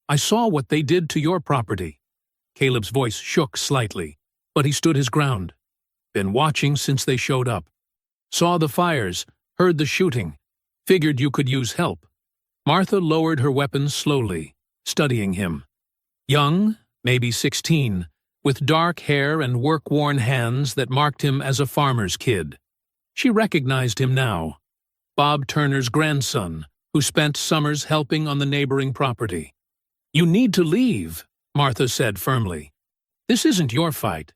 "I saw what they did to your property." Caleb's voice shook slightly, but he stood his ground. "Been watching since they showed up. Saw the fires, heard the shooting, figured you could use help." Martha lowered her weapon slowly, studying him. Young, maybe 16, with dark hair and work-worn hands that marked him as a farmer's kid. She recognized him now. Bob Turner's grandson, who spent summers helping on the neighboring property. "You need to leave," Martha said firmly. "This isn't your fight."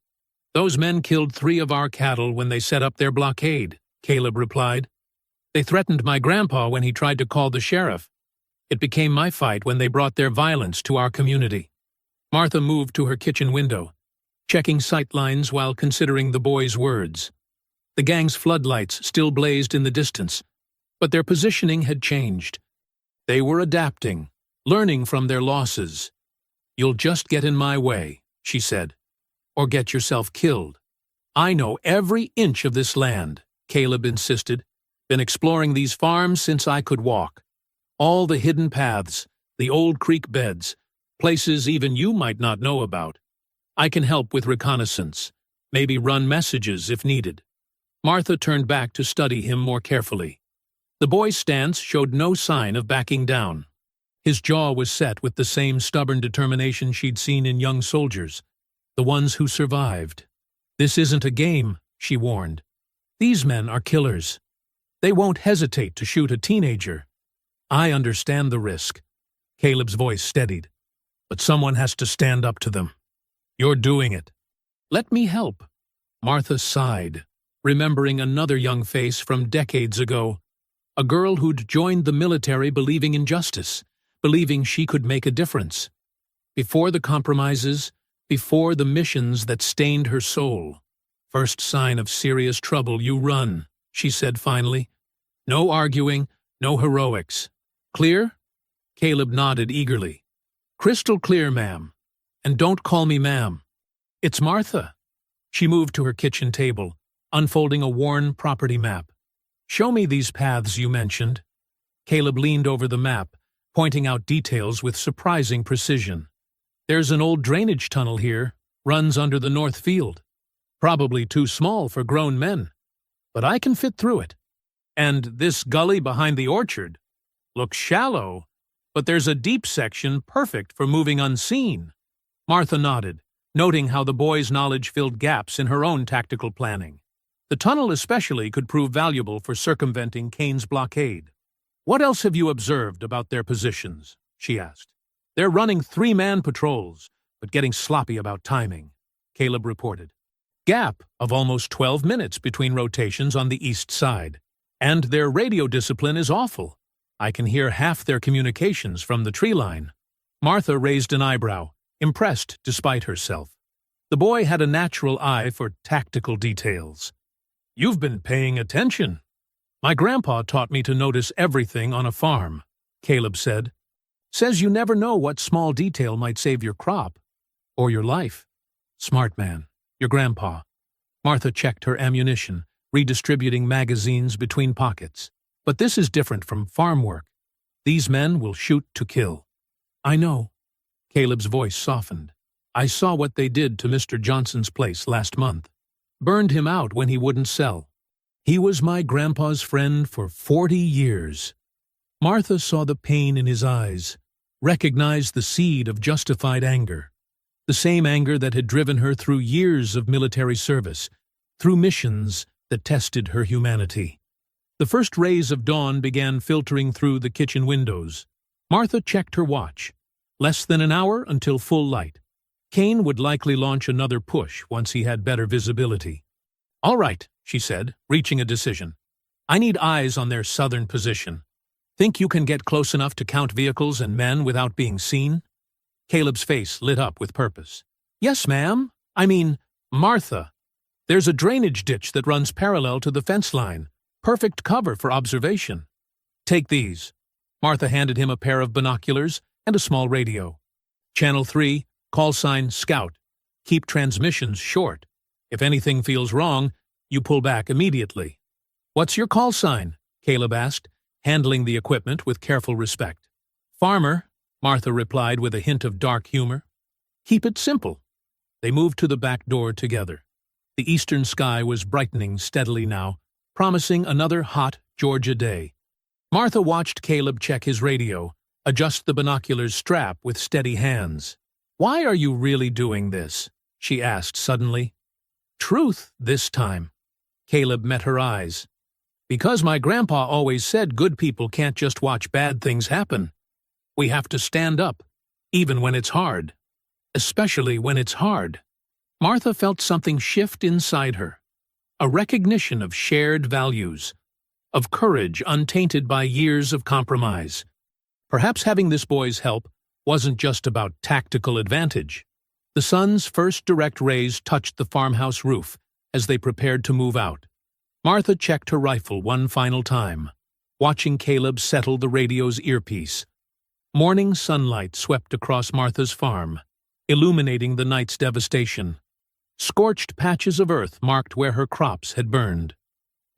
"Those men killed 3 of our cattle when they set up their blockade," Caleb replied. "They threatened my grandpa when he tried to call the sheriff. It became my fight when they brought their violence to our community." Martha moved to her kitchen window, checking sight lines while considering the boy's words. The gang's floodlights still blazed in the distance, but their positioning had changed. They were adapting, learning from their losses. "You'll just get in my way," she said, "or get yourself killed." "I know every inch of this land," Caleb insisted. "Been exploring these farms since I could walk. All the hidden paths, the old creek beds, places even you might not know about. I can help with reconnaissance, maybe run messages if needed." Martha turned back to study him more carefully. The boy's stance showed no sign of backing down. His jaw was set with the same stubborn determination she'd seen in young soldiers, the ones who survived. "This isn't a game," she warned. "These men are killers. They won't hesitate to shoot a teenager." "I understand the risk." Caleb's voice steadied. "But someone has to stand up to them. You're doing it." "Let me help." Martha sighed, remembering another young face from decades ago, a girl who'd joined the military believing in justice, believing she could make a difference. Before the compromises, before the missions that stained her soul. "First sign of serious trouble, you run," she said finally. "No arguing, no heroics. Clear?" Caleb nodded eagerly. "Crystal clear, ma'am. And don't call me ma'am. It's Martha." She moved to her kitchen table, unfolding a worn property map. "Show me these paths you mentioned." Caleb leaned over the map, pointing out details with surprising precision. "There's an old drainage tunnel here, runs under the north field. Probably too small for grown men, but I can fit through it. And this gully behind the orchard looks shallow, but there's a deep section perfect for moving unseen." Martha nodded, noting how the boy's knowledge filled gaps in her own tactical planning. The tunnel especially could prove valuable for circumventing Kane's blockade. "What else have you observed about their positions?" she asked. "They're running 3-man patrols, but getting sloppy about timing," Caleb reported. "Gap of almost 12 minutes between rotations on the east side. And their radio discipline is awful. I can hear half their communications from the tree line." Martha raised an eyebrow, impressed despite herself. The boy had a natural eye for tactical details. "You've been paying attention." "My grandpa taught me to notice everything on a farm," Caleb said. "Says you never know what small detail might save your crop. Or your life." "Smart man. Your grandpa." Martha checked her ammunition, redistributing magazines between pockets. "But this is different from farm work. These men will shoot to kill." I know. Caleb's voice softened. I saw what they did to Mr. Johnson's place last month. Burned him out when he wouldn't sell. He was my grandpa's friend for 40 years. Martha saw the pain in his eyes, recognized the seed of justified anger. The same anger that had driven her through years of military service, through missions that tested her humanity. The first rays of dawn began filtering through the kitchen windows. Martha checked her watch. Less than an hour until full light. Kane would likely launch another push once he had better visibility. All right, she said, reaching a decision. I need eyes on their southern position. Think you can get close enough to count vehicles and men without being seen? Caleb's face lit up with purpose. Yes, ma'am. I mean, Martha. There's a drainage ditch that runs parallel to the fence line. Perfect cover for observation. Take these. Martha handed him a pair of binoculars and a small radio. Channel 3, call sign Scout. Keep transmissions short. If anything feels wrong, you pull back immediately. What's your call sign? Caleb asked, handling the equipment with careful respect. Farmer, Martha replied with a hint of dark humor. Keep it simple. They moved to the back door together. The eastern sky was brightening steadily now, promising another hot Georgia day. Martha watched Caleb check his radio, adjust the binocular's strap with steady hands. Why are you really doing this? She asked suddenly. Truth this time. Caleb met her eyes. Because my grandpa always said good people can't just watch bad things happen. We have to stand up, even when it's hard. Especially when it's hard. Martha felt something shift inside her. A recognition of shared values, of courage untainted by years of compromise. Perhaps having this boy's help wasn't just about tactical advantage. The sun's first direct rays touched the farmhouse roof as they prepared to move out. Martha checked her rifle one final time, watching Caleb settle the radio's earpiece. Morning sunlight swept across Martha's farm, illuminating the night's devastation. Scorched patches of earth marked where her crops had burned.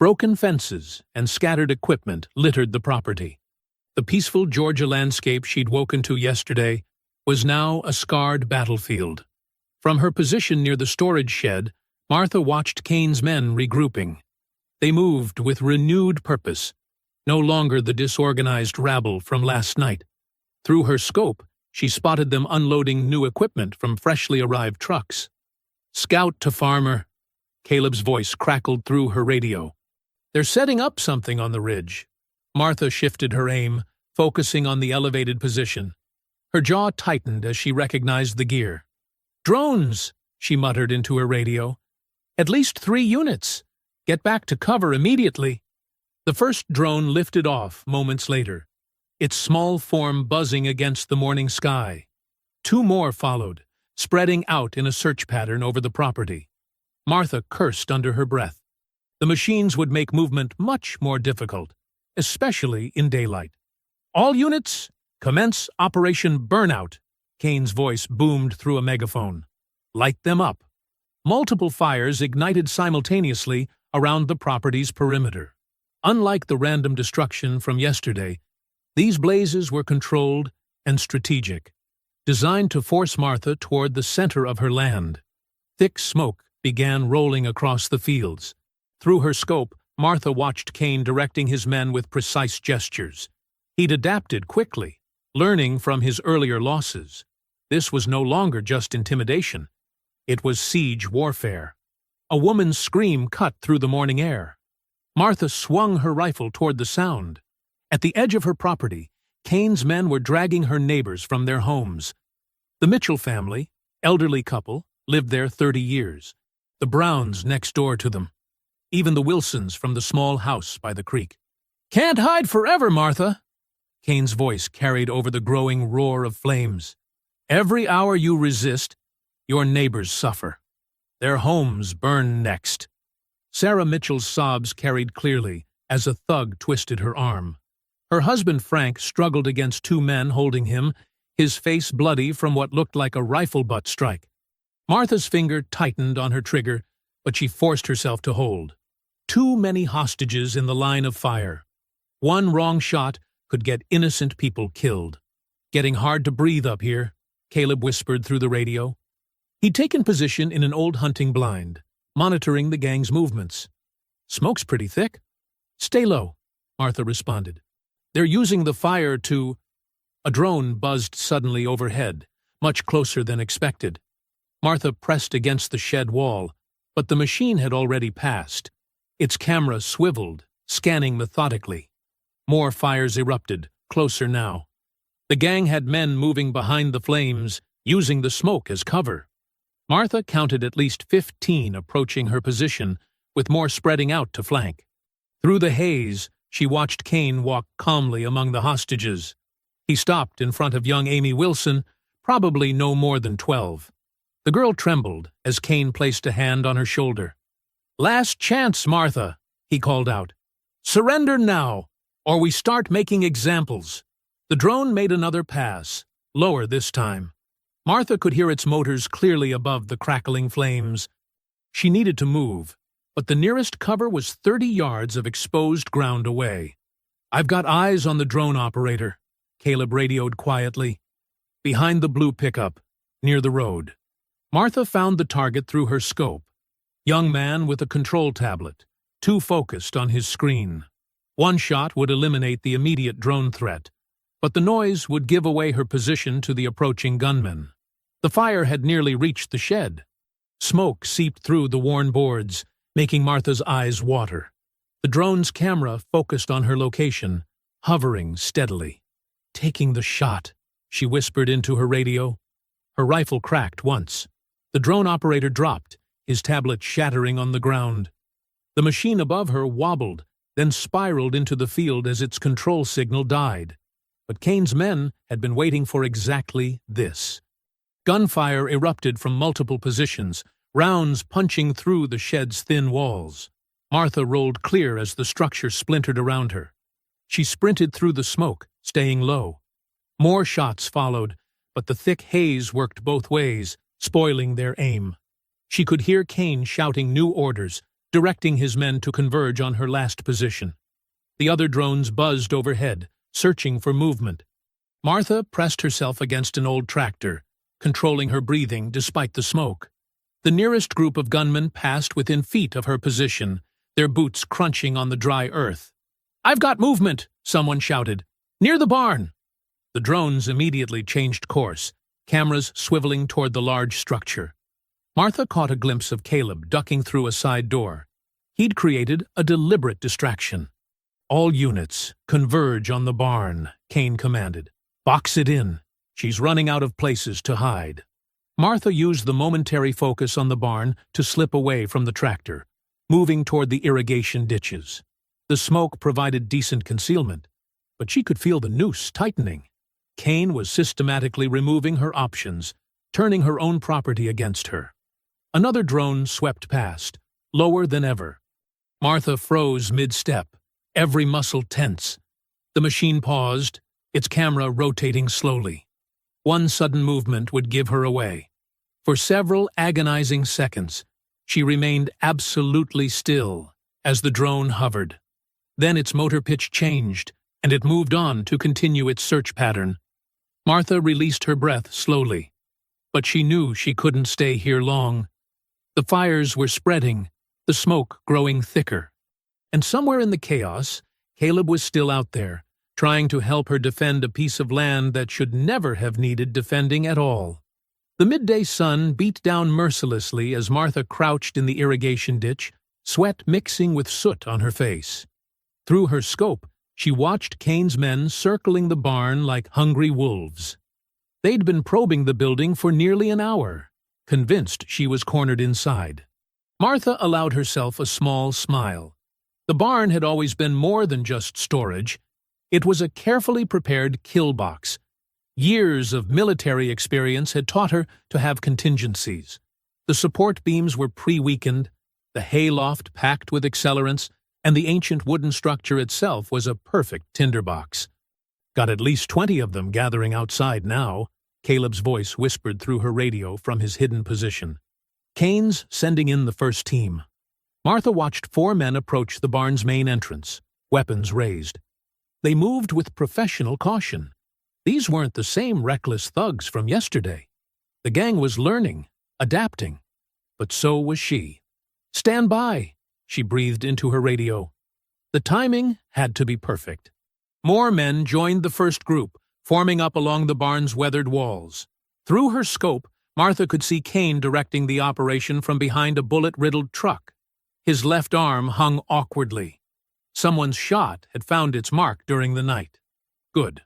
Broken fences and scattered equipment littered the property. The peaceful Georgia landscape she'd woken to yesterday was now a scarred battlefield. From her position near the storage shed, Martha watched Kane's men regrouping. They moved with renewed purpose, no longer the disorganized rabble from last night. Through her scope, she spotted them unloading new equipment from freshly arrived trucks. Scout to farmer. Caleb's voice crackled through her radio. They're setting up something on the ridge. Martha shifted her aim, focusing on the elevated position. Her jaw tightened as she recognized the gear. Drones, she muttered into her radio. At least 3 units. Get back to cover immediately. The first drone lifted off moments later, its small form buzzing against the morning sky. 2 more followed, spreading out in a search pattern over the property. Martha cursed under her breath. The machines would make movement much more difficult, especially in daylight. All units, commence Operation Burnout, Kane's voice boomed through a megaphone. Light them up. Multiple fires ignited simultaneously around the property's perimeter. Unlike the random destruction from yesterday, these blazes were controlled and strategic, designed to force Martha toward the center of her land. Thick smoke began rolling across the fields. Through her scope, Martha watched Kane directing his men with precise gestures. He'd adapted quickly, learning from his earlier losses. This was no longer just intimidation. It was siege warfare. A woman's scream cut through the morning air. Martha swung her rifle toward the sound. At the edge of her property, Kane's men were dragging her neighbors from their homes. The Mitchell family, elderly couple, lived there 30 years. The Browns next door to them. Even the Wilsons from the small house by the creek. Can't hide forever, Martha! Kane's voice carried over the growing roar of flames. Every hour you resist, your neighbors suffer. Their homes burn next. Sarah Mitchell's sobs carried clearly as a thug twisted her arm. Her husband Frank struggled against 2 men holding him, his face bloody from what looked like a rifle butt strike. Martha's finger tightened on her trigger, but she forced herself to hold. Too many hostages in the line of fire. One wrong shot could get innocent people killed. Getting hard to breathe up here, Caleb whispered through the radio. He'd taken position in an old hunting blind, monitoring the gang's movements. Smoke's pretty thick. Stay low, Martha responded. They're using the fire to... A drone buzzed suddenly overhead, much closer than expected. Martha pressed against the shed wall, but the machine had already passed. Its camera swiveled, scanning methodically. More fires erupted, closer now. The gang had men moving behind the flames, using the smoke as cover. Martha counted at least 15 approaching her position, with more spreading out to flank. Through the haze, she watched Kane walk calmly among the hostages. He stopped in front of young Amy Wilson, probably no more than 12. The girl trembled as Kane placed a hand on her shoulder. "Last chance, Martha," he called out. "Surrender now, or we start making examples." The drone made another pass, lower this time. Martha could hear its motors clearly above the crackling flames. She needed to move, but the nearest cover was 30 yards of exposed ground away. "I've got eyes on the drone operator," Caleb radioed quietly. "Behind the blue pickup, near the road." Martha found the target through her scope. Young man with a control tablet, too focused on his screen. One shot would eliminate the immediate drone threat, but the noise would give away her position to the approaching gunmen. The fire had nearly reached the shed. Smoke seeped through the worn boards, making Martha's eyes water. The drone's camera focused on her location, hovering steadily. "Taking the shot," she whispered into her radio. Her rifle cracked once. The drone operator dropped, his tablet shattering on the ground. The machine above her wobbled, then spiraled into the field as its control signal died. But Kane's men had been waiting for exactly this. Gunfire erupted from multiple positions, rounds punching through the shed's thin walls. Martha rolled clear as the structure splintered around her. She sprinted through the smoke, staying low. More shots followed, but the thick haze worked both ways, spoiling their aim. She could hear Kane shouting new orders, directing his men to converge on her last position. The other drones buzzed overhead, searching for movement. Martha pressed herself against an old tractor, controlling her breathing despite the smoke. The nearest group of gunmen passed within feet of her position, their boots crunching on the dry earth. "I've got movement," someone shouted. "Near the barn." The drones immediately changed course, cameras swiveling toward the large structure. Martha caught a glimpse of Caleb ducking through a side door. He'd created a deliberate distraction. "All units, converge on the barn," Kane commanded. "Box it in. She's running out of places to hide." Martha used the momentary focus on the barn to slip away from the tractor, moving toward the irrigation ditches. The smoke provided decent concealment, but she could feel the noose tightening. Kane was systematically removing her options, turning her own property against her. Another drone swept past, lower than ever. Martha froze mid-step, every muscle tense. The machine paused, its camera rotating slowly. One sudden movement would give her away. For several agonizing seconds, she remained absolutely still as the drone hovered. Then its motor pitch changed, and it moved on to continue its search pattern. Martha released her breath slowly, but she knew she couldn't stay here long. The fires were spreading, the smoke growing thicker. And somewhere in the chaos, Caleb was still out there, trying to help her defend a piece of land that should never have needed defending at all. The midday sun beat down mercilessly as Martha crouched in the irrigation ditch, sweat mixing with soot on her face. Through her scope, she watched Kane's men circling the barn like hungry wolves. They'd been probing the building for nearly an hour, convinced she was cornered inside. Martha allowed herself a small smile. The barn had always been more than just storage. It was a carefully prepared kill box. Years of military experience had taught her to have contingencies. The support beams were pre-weakened, the hayloft packed with accelerants, and the ancient wooden structure itself was a perfect tinderbox. "Got at least 20 of them gathering outside now," Caleb's voice whispered through her radio from his hidden position. "Kane's sending in the first team." Martha watched 4 men approach the barn's main entrance, weapons raised. They moved with professional caution. These weren't the same reckless thugs from yesterday. The gang was learning, adapting. But so was she. "Stand by," she breathed into her radio. The timing had to be perfect. More men joined the first group, forming up along the barn's weathered walls. Through her scope, Martha could see Kane directing the operation from behind a bullet-riddled truck. His left arm hung awkwardly. Someone's shot had found its mark during the night. Good.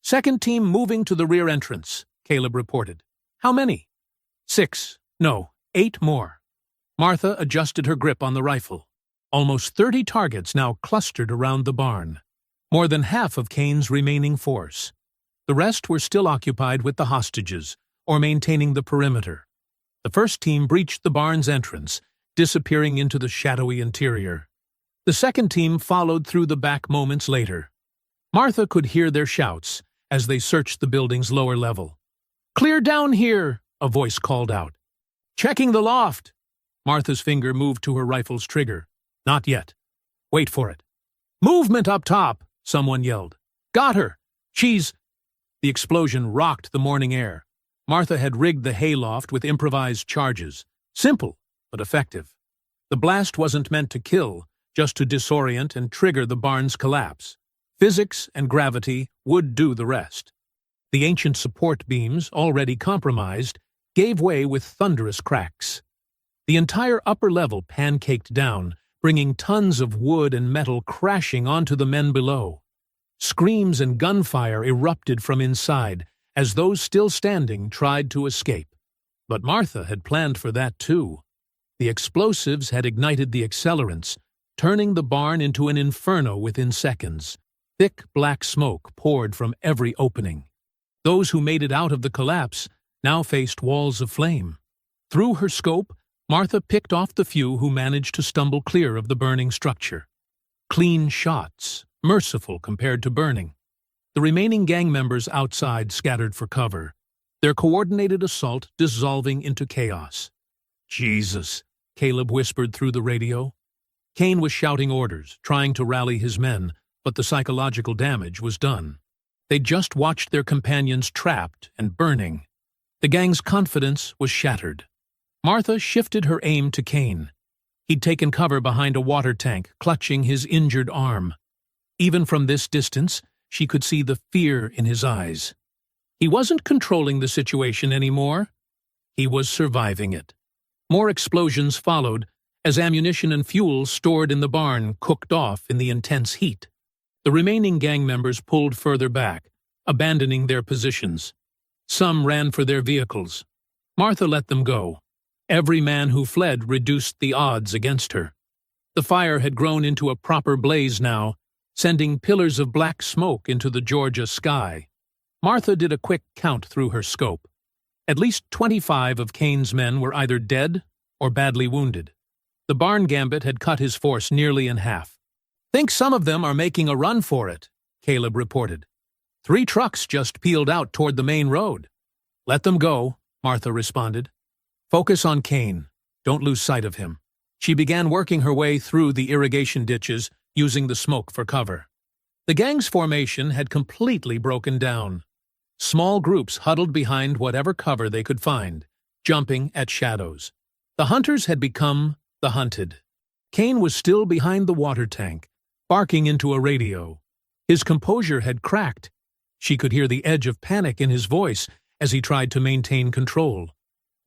"Second team moving to the rear entrance," Caleb reported. "How many?" 6. No, 8 more. Martha adjusted her grip on the rifle. Almost 30 targets now clustered around the barn. More than half of Kane's remaining force. The rest were still occupied with the hostages, or maintaining the perimeter. The first team breached the barn's entrance, disappearing into the shadowy interior. The second team followed through the back moments later. Martha could hear their shouts as they searched the building's lower level. "Clear down here," a voice called out. "Checking the loft." Martha's finger moved to her rifle's trigger. "Not yet. Wait for it." "Movement up top," someone yelled. "Got her. She's—" The explosion rocked the morning air. Martha had rigged the hayloft with improvised charges. Simple, but effective. The blast wasn't meant to kill, just to disorient and trigger the barn's collapse. Physics and gravity would do the rest. The ancient support beams, already compromised, gave way with thunderous cracks. The entire upper level pancaked down, bringing tons of wood and metal crashing onto the men below. Screams and gunfire erupted from inside as those still standing tried to escape. But Martha had planned for that too. The explosives had ignited the accelerants, turning the barn into an inferno within seconds. Thick black smoke poured from every opening. Those who made it out of the collapse now faced walls of flame. Through her scope, Martha picked off the few who managed to stumble clear of the burning structure. Clean shots, merciful compared to burning. The remaining gang members outside scattered for cover, their coordinated assault dissolving into chaos. "Jesus," Caleb whispered through the radio. Kane was shouting orders, trying to rally his men, but the psychological damage was done. They'd just watched their companions trapped and burning. The gang's confidence was shattered. Martha shifted her aim to Kane. He'd taken cover behind a water tank, clutching his injured arm. Even from this distance, she could see the fear in his eyes. He wasn't controlling the situation anymore. He was surviving it. More explosions followed as ammunition and fuel stored in the barn cooked off in the intense heat. The remaining gang members pulled further back, abandoning their positions. Some ran for their vehicles. Martha let them go. Every man who fled reduced the odds against her. The fire had grown into a proper blaze now, sending pillars of black smoke into the Georgia sky. Martha did a quick count through her scope. At least 25 of Kane's men were either dead or badly wounded. The barn gambit had cut his force nearly in half. "Think some of them are making a run for it," Caleb reported. 3 trucks just peeled out toward the main road." "Let them go," Martha responded. "Focus on Kane. Don't lose sight of him." She began working her way through the irrigation ditches, using the smoke for cover. The gang's formation had completely broken down. Small groups huddled behind whatever cover they could find, jumping at shadows. The hunters had become the hunted. Kane was still behind the water tank, barking into a radio. His composure had cracked. She could hear the edge of panic in his voice as he tried to maintain control.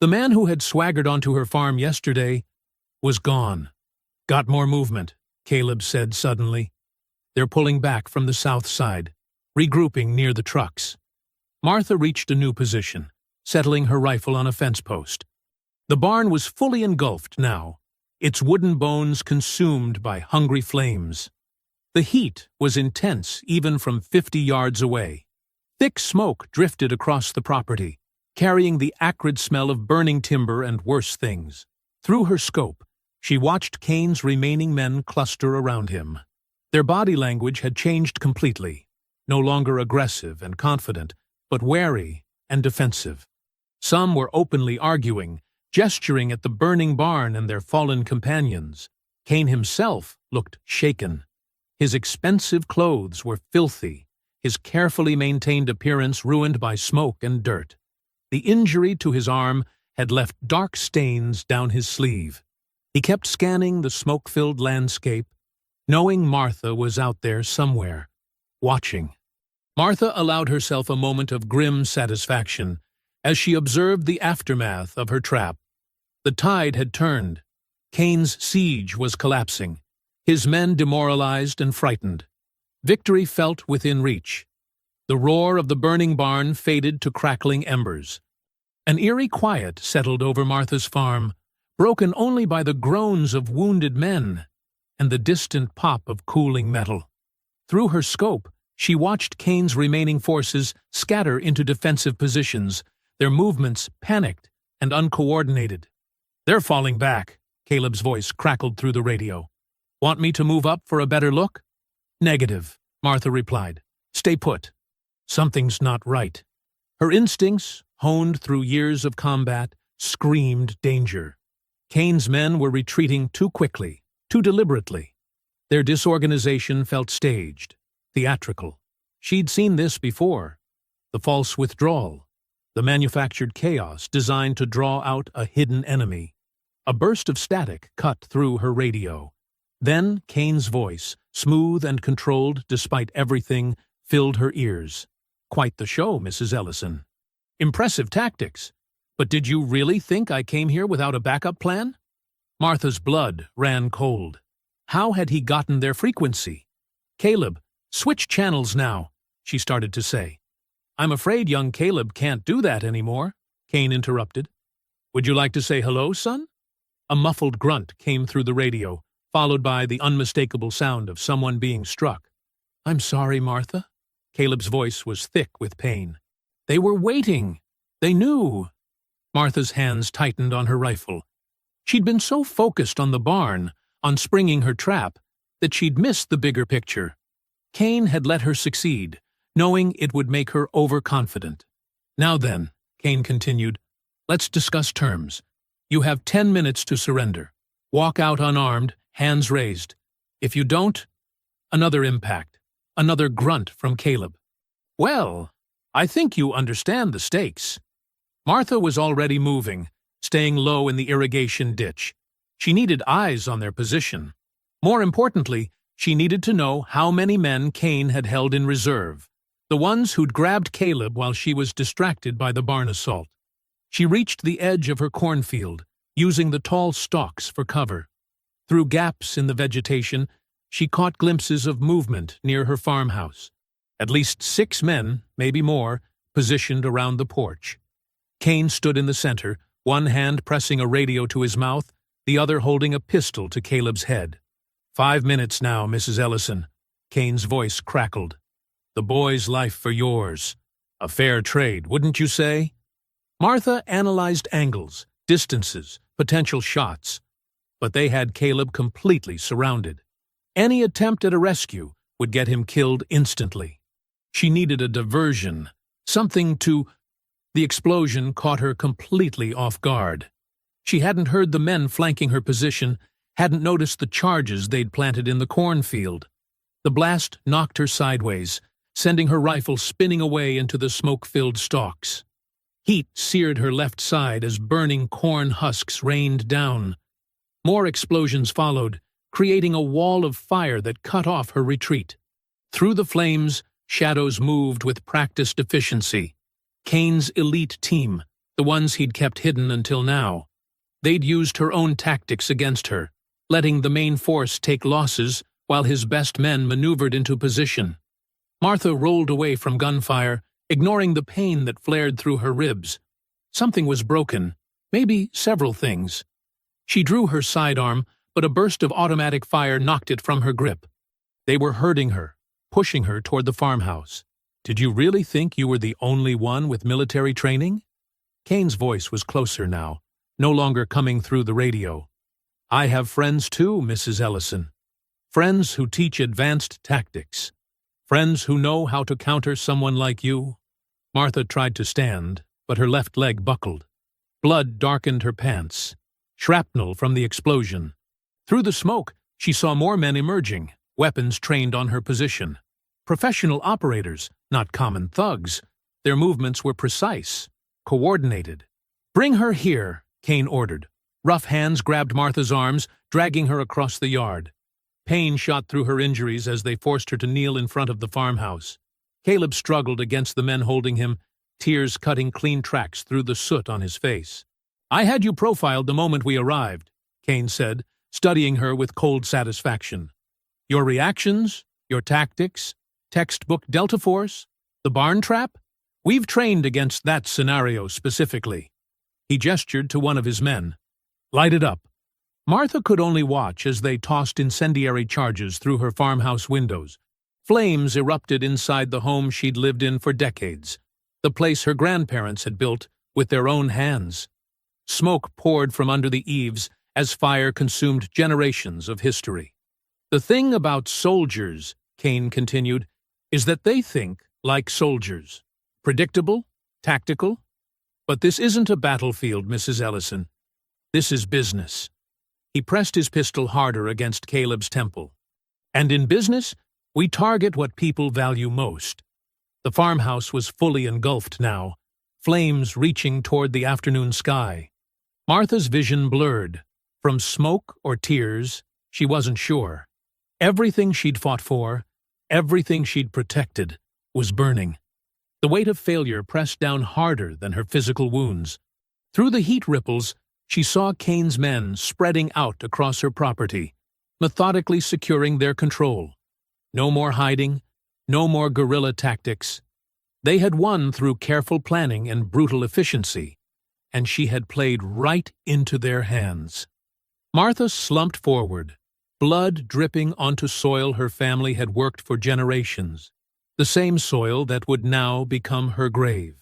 The man who had swaggered onto her farm yesterday was gone. "Got more movement," Caleb said suddenly. "They're pulling back from the south side, regrouping near the trucks." Martha reached a new position, settling her rifle on a fence post. The barn was fully engulfed now, its wooden bones consumed by hungry flames. The heat was intense even from 50 yards away. Thick smoke drifted across the property, carrying the acrid smell of burning timber and worse things. Through her scope, she watched Kane's remaining men cluster around him. Their body language had changed completely, no longer aggressive and confident, but wary and defensive. Some were openly arguing, gesturing at the burning barn and their fallen companions. Kane himself looked shaken. His expensive clothes were filthy, his carefully maintained appearance ruined by smoke and dirt. The injury to his arm had left dark stains down his sleeve. He kept scanning the smoke-filled landscape, knowing Martha was out there somewhere, watching. Martha allowed herself a moment of grim satisfaction as she observed the aftermath of her trap. The tide had turned. Kane's siege was collapsing, his men demoralized and frightened. Victory felt within reach. The roar of the burning barn faded to crackling embers. An eerie quiet settled over Martha's farm, broken only by the groans of wounded men and the distant pop of cooling metal. Through her scope, she watched Kane's remaining forces scatter into defensive positions, their movements panicked and uncoordinated. "They're falling back," Caleb's voice crackled through the radio. "Want me to move up for a better look?" "Negative," Martha replied. "Stay put." Something's not right. Her instincts, honed through years of combat, screamed danger. Kane's men were retreating too quickly, too deliberately. Their disorganization felt staged, theatrical. She'd seen this before. The false withdrawal, the manufactured chaos designed to draw out a hidden enemy. A burst of static cut through her radio. Then Kane's voice, smooth and controlled despite everything, filled her ears. "Quite the show, Mrs. Ellison. Impressive tactics. But did you really think I came here without a backup plan?" Martha's blood ran cold. How had he gotten their frequency? "Caleb, switch channels now," she started to say. "I'm afraid young Caleb can't do that anymore," Kane interrupted. "Would you like to say hello, son?" A muffled grunt came through the radio, followed by the unmistakable sound of someone being struck. "I'm sorry, Martha." Caleb's voice was thick with pain. "They were waiting. They knew." Martha's hands tightened on her rifle. She'd been so focused on the barn, on springing her trap, that she'd missed the bigger picture. Kane had let her succeed, knowing it would make her overconfident. "Now then," Kane continued, "let's discuss terms. You have 10 minutes to surrender. Walk out unarmed, hands raised. If you don't..." Another impact, another grunt from Caleb. "Well, I think you understand the stakes." Martha was already moving, staying low in the irrigation ditch. She needed eyes on their position. More importantly, she needed to know how many men Kane had held in reserve, the ones who'd grabbed Caleb while she was distracted by the barn assault. She reached the edge of her cornfield, using the tall stalks for cover. Through gaps in the vegetation, she caught glimpses of movement near her farmhouse. At least 6 men, maybe more, positioned around the porch. Kane stood in the center, one hand pressing a radio to his mouth, the other holding a pistol to Caleb's head. 5 minutes now, Mrs. Ellison." Kane's voice crackled. "The boy's life for yours. A fair trade, wouldn't you say?" Martha analyzed angles, distances, potential shots. But they had Caleb completely surrounded. Any attempt at a rescue would get him killed instantly. She needed a diversion, something to... The explosion caught her completely off guard. She hadn't heard the men flanking her position, hadn't noticed the charges they'd planted in the cornfield. The blast knocked her sideways, sending her rifle spinning away into the smoke-filled stalks. Heat seared her left side as burning corn husks rained down. More explosions followed, creating a wall of fire that cut off her retreat. Through the flames, shadows moved with practiced efficiency. Kane's elite team, the ones he'd kept hidden until now. They'd used her own tactics against her, letting the main force take losses while his best men maneuvered into position. Martha rolled away from gunfire, ignoring the pain that flared through her ribs. Something was broken, maybe several things. She drew her sidearm, but a burst of automatic fire knocked it from her grip. They were hurting her, pushing her toward the farmhouse. "Did you really think you were the only one with military training?" Kane's voice was closer now, no longer coming through the radio. "I have friends too, Mrs. Ellison. Friends who teach advanced tactics. Friends who know how to counter someone like you." Martha tried to stand, but her left leg buckled. Blood darkened her pants. Shrapnel from the explosion. Through the smoke, she saw more men emerging, weapons trained on her position. Professional operators, not common thugs. Their movements were precise, coordinated. "Bring her here," Kane ordered. Rough hands grabbed Martha's arms, dragging her across the yard. Pain shot through her injuries as they forced her to kneel in front of the farmhouse. Caleb struggled against the men holding him, tears cutting clean tracks through the soot on his face. "I had you profiled the moment we arrived," Kane said, studying her with cold satisfaction. "Your reactions, your tactics, textbook Delta Force, the barn trap? We've trained against that scenario specifically." He gestured to one of his men. "Light it up." Martha could only watch as they tossed incendiary charges through her farmhouse windows. Flames erupted inside the home she'd lived in for decades, the place her grandparents had built with their own hands. Smoke poured from under the eaves as fire consumed generations of history. "The thing about soldiers," Kane continued, "is that they think like soldiers. Predictable, tactical. But this isn't a battlefield, Mrs. Ellison. This is business." He pressed his pistol harder against Caleb's temple. "And in business, we target what people value most." The farmhouse was fully engulfed now, flames reaching toward the afternoon sky. Martha's vision blurred. From smoke or tears, she wasn't sure. Everything she'd fought for, everything she'd protected, was burning. The weight of failure pressed down harder than her physical wounds. Through the heat ripples, she saw Kane's men spreading out across her property, methodically securing their control. No more hiding, no more guerrilla tactics. They had won through careful planning and brutal efficiency, and she had played right into their hands. Martha slumped forward, blood dripping onto soil her family had worked for generations, the same soil that would now become her grave.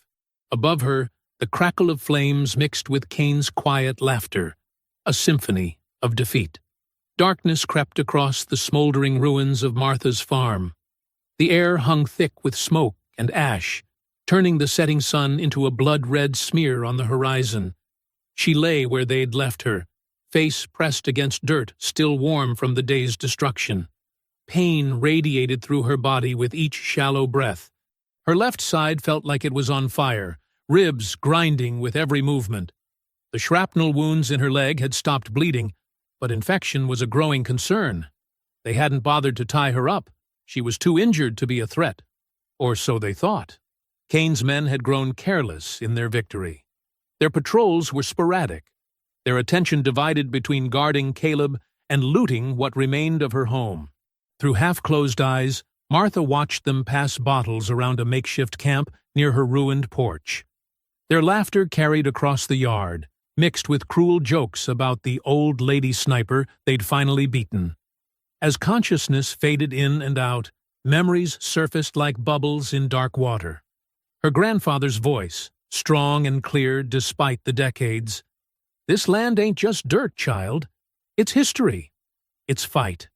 Above her, the crackle of flames mixed with Kane's quiet laughter, a symphony of defeat. Darkness crept across the smoldering ruins of Martha's farm. The air hung thick with smoke and ash, turning the setting sun into a blood-red smear on the horizon. She lay where they'd left her, face pressed against dirt still warm from the day's destruction. Pain radiated through her body with each shallow breath. Her left side felt like it was on fire, ribs grinding with every movement. The shrapnel wounds in her leg had stopped bleeding, but infection was a growing concern. They hadn't bothered to tie her up. She was too injured to be a threat. Or so they thought. Kane's men had grown careless in their victory. Their patrols were sporadic, their attention divided between guarding Caleb and looting what remained of her home. Through half-closed eyes, Martha watched them pass bottles around a makeshift camp near her ruined porch. Their laughter carried across the yard, mixed with cruel jokes about the old lady sniper they'd finally beaten. As consciousness faded in and out, memories surfaced like bubbles in dark water. Her grandfather's voice, strong and clear despite the decades. "This land ain't just dirt, child. It's history. It's fight.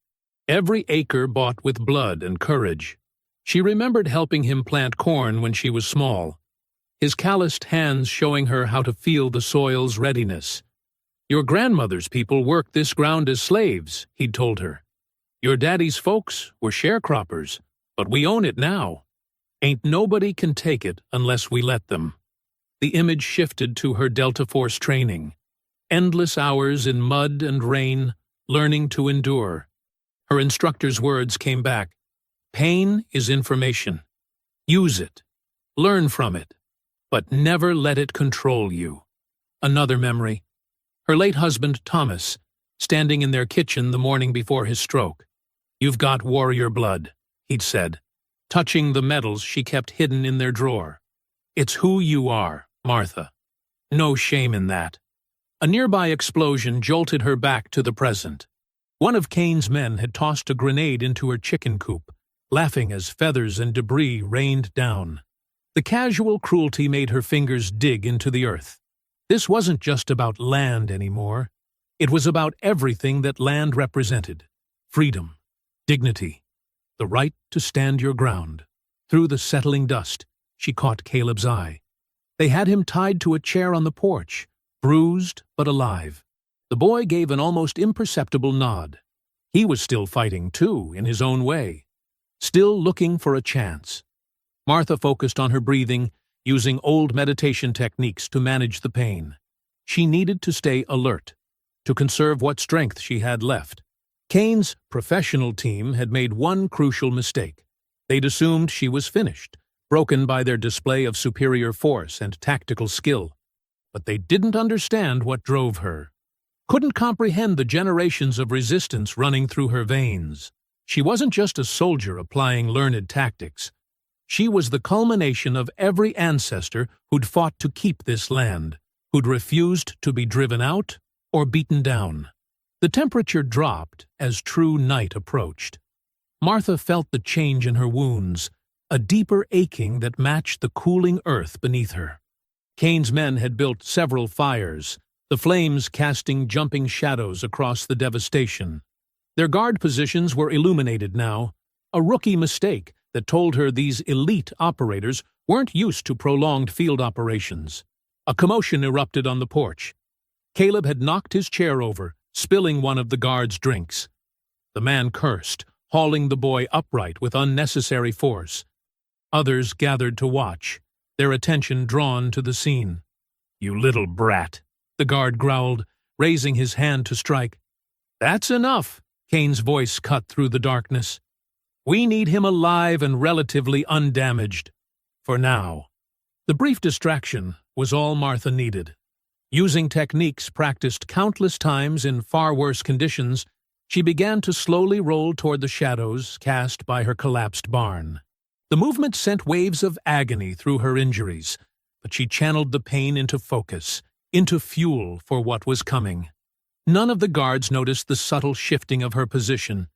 Every acre bought with blood and courage." She remembered helping him plant corn when she was small, his calloused hands showing her how to feel the soil's readiness. "Your grandmother's people worked this ground as slaves," he'd told her. "Your daddy's folks were sharecroppers, but we own it now. Ain't nobody can take it unless we let them." The image shifted to her Delta Force training. Endless hours in mud and rain, learning to endure. Her instructor's words came back. "Pain is information. Use it. Learn from it. But never let it control you." Another memory. Her late husband, Thomas, standing in their kitchen the morning before his stroke. "You've got warrior blood," he'd said, touching the medals she kept hidden in their drawer. "It's who you are, Martha. No shame in that." A nearby explosion jolted her back to the present. One of Kane's men had tossed a grenade into her chicken coop, laughing as feathers and debris rained down. The casual cruelty made her fingers dig into the earth. This wasn't just about land anymore. It was about everything that land represented. Freedom, dignity, the right to stand your ground. Through the settling dust, she caught Caleb's eye. They had him tied to a chair on the porch, bruised but alive. The boy gave an almost imperceptible nod. He was still fighting, too, in his own way. still looking for a chance. Martha focused on her breathing, using old meditation techniques to manage the pain. She needed to stay alert, to conserve what strength she had left. Kane's professional team had made one crucial mistake. They'd assumed she was finished, broken by their display of superior force and tactical skill. But they didn't understand what drove her, couldn't comprehend the generations of resistance running through her veins. She wasn't just a soldier applying learned tactics. She was the culmination of every ancestor who'd fought to keep this land, who'd refused to be driven out or beaten down. The temperature dropped as true night approached. Martha felt the change in her wounds, a deeper aching that matched the cooling earth beneath her. Kane's men had built several fires, the flames casting jumping shadows across the devastation. Their guard positions were illuminated now, a rookie mistake that told her these elite operators weren't used to prolonged field operations. A commotion erupted on the porch. Caleb had knocked his chair over, spilling one of the guards' drinks. The man cursed, hauling the boy upright with unnecessary force. Others gathered to watch, their attention drawn to the scene. "You little brat," the guard growled, raising his hand to strike. "That's enough," Kane's voice cut through the darkness. "We need him alive and relatively undamaged. For now." The brief distraction was all Martha needed. Using techniques practiced countless times in far worse conditions, she began to slowly roll toward the shadows cast by her collapsed barn. The movement sent waves of agony through her injuries, but she channeled the pain into focus, into fuel for what was coming. None of the guards noticed the subtle shifting of her position.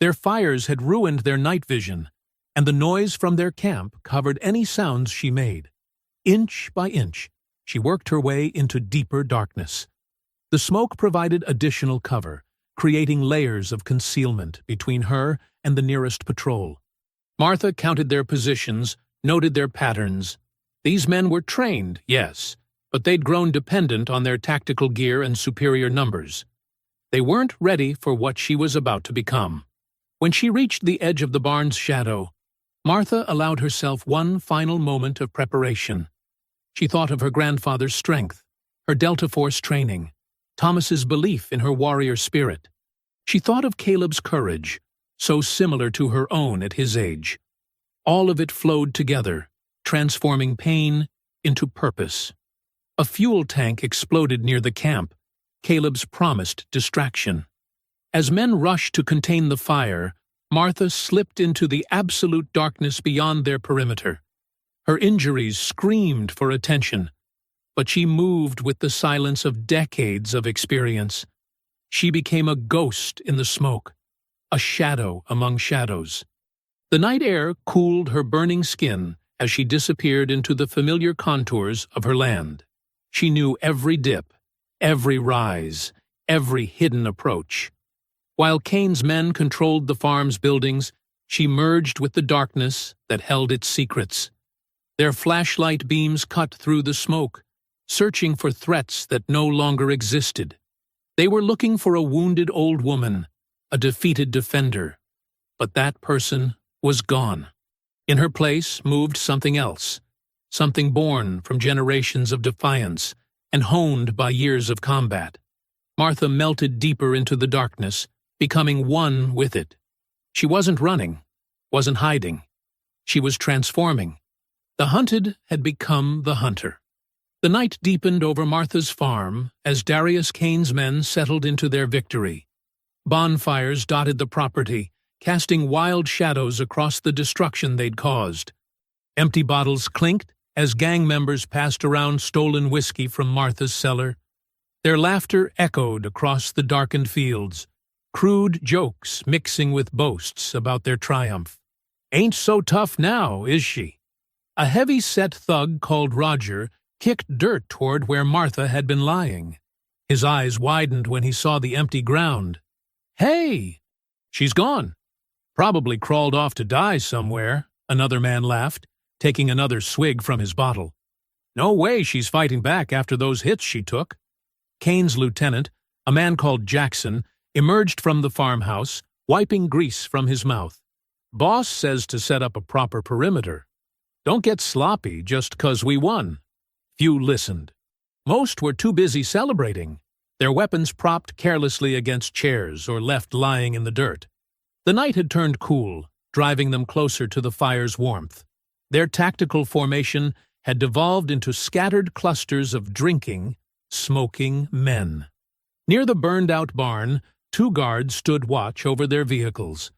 Their fires had ruined their night vision, and the noise from their camp covered any sounds she made. Inch by inch, she worked her way into deeper darkness. The smoke provided additional cover, creating layers of concealment between her and the nearest patrol. Martha counted their positions, noted their patterns. These men were trained, yes, but they'd grown dependent on their tactical gear and superior numbers. They weren't ready for what she was about to become. When she reached the edge of the barn's shadow, Martha allowed herself one final moment of preparation. She thought of her grandfather's strength, her Delta Force training, Thomas's belief in her warrior spirit. She thought of Caleb's courage, so similar to her own at his age. All of it flowed together, transforming pain into purpose. A fuel tank exploded near the camp, Caleb's promised distraction. As men rushed to contain the fire, Martha slipped into the absolute darkness beyond their perimeter. Her injuries screamed for attention, but she moved with the silence of decades of experience. She became a ghost in the smoke, a shadow among shadows. The night air cooled her burning skin as she disappeared into the familiar contours of her land. She knew every dip, every rise, every hidden approach. While Kane's men controlled the farm's buildings, she merged with the darkness that held its secrets. Their flashlight beams cut through the smoke, searching for threats that no longer existed. They were looking for a wounded old woman, a defeated defender. But that person was gone. In her place moved something else, something born from generations of defiance and honed by years of combat. Martha melted deeper into the darkness, becoming one with it. She wasn't running, wasn't hiding. She was transforming. The hunted had become the hunter. The night deepened over Martha's farm as Darius Kane's men settled into their victory. Bonfires dotted the property, casting wild shadows across the destruction they'd caused. Empty bottles clinked as gang members passed around stolen whiskey from Martha's cellar. Their laughter echoed across the darkened fields, crude jokes mixing with boasts about their triumph. "Ain't so tough now, is she?" A heavy-set thug called Roger kicked dirt toward where Martha had been lying. His eyes widened when he saw the empty ground. "Hey! She's gone. Probably crawled off to die somewhere," another man laughed, taking another swig from his bottle. "No way she's fighting back after those hits she took." Kane's lieutenant, a man called Jackson, emerged from the farmhouse, wiping grease from his mouth. Boss says to set up a proper perimeter. Don't get sloppy just 'cause we won. Few listened. Most were too busy celebrating, their weapons propped carelessly against chairs or left lying in the dirt. The night had turned cool, driving them closer to the fire's warmth. Their tactical formation had devolved into scattered clusters of drinking, smoking men. Near the burned-out barn, 2 guards stood watch over their vehicles.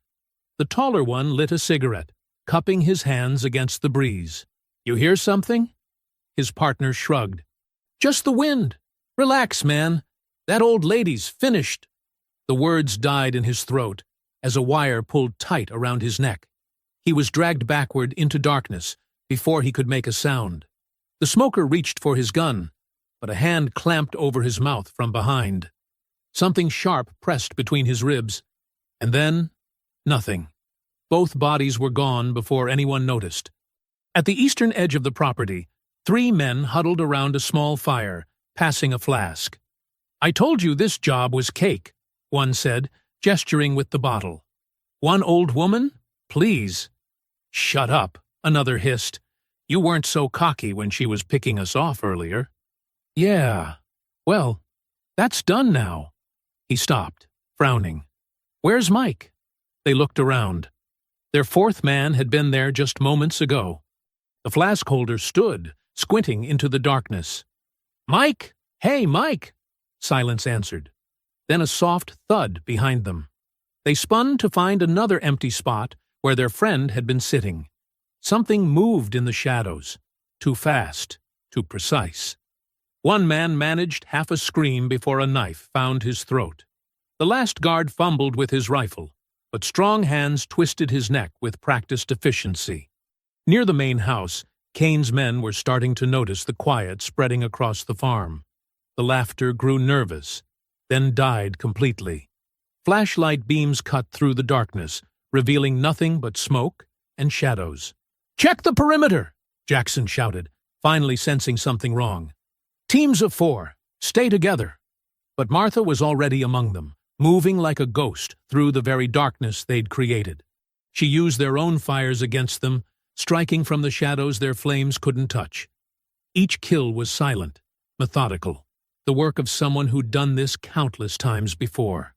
The taller one lit a cigarette, cupping his hands against the breeze. "You hear something?" His partner shrugged. "Just the wind. Relax, man. That old lady's finished." The words died in his throat as a wire pulled tight around his neck. He was dragged backward into darkness before he could make a sound. The smoker reached for his gun, but a hand clamped over his mouth from behind. Something sharp pressed between his ribs, and then nothing. Both bodies were gone before anyone noticed. At the eastern edge of the property, 3 men huddled around a small fire, passing a flask. "I told you this job was cake," one said, gesturing with the bottle. "One old woman? Please." "Shut up," another hissed. "You weren't so cocky when she was picking us off earlier." "Yeah. Well, that's done now." He stopped, frowning. "Where's Mike?" They looked around. Their 4th man had been there just moments ago. The flask holder stood, squinting into the darkness. "Mike! Hey, Mike!" Silence answered. Then a soft thud behind them. They spun to find another empty spot where their friend had been sitting. Something moved in the shadows. Too fast, too precise. One man managed half a scream before a knife found his throat. The last guard fumbled with his rifle, but strong hands twisted his neck with practiced efficiency. Near the main house, Kane's men were starting to notice the quiet spreading across the farm. The laughter grew nervous, then died completely. Flashlight beams cut through the darkness, revealing nothing but smoke and shadows. "Check the perimeter!" Jackson shouted, finally sensing something wrong. "Teams of 4, stay together." But Martha was already among them, moving like a ghost through the very darkness they'd created. She used their own fires against them, striking from the shadows their flames couldn't touch. Each kill was silent, methodical, the work of someone who'd done this countless times before.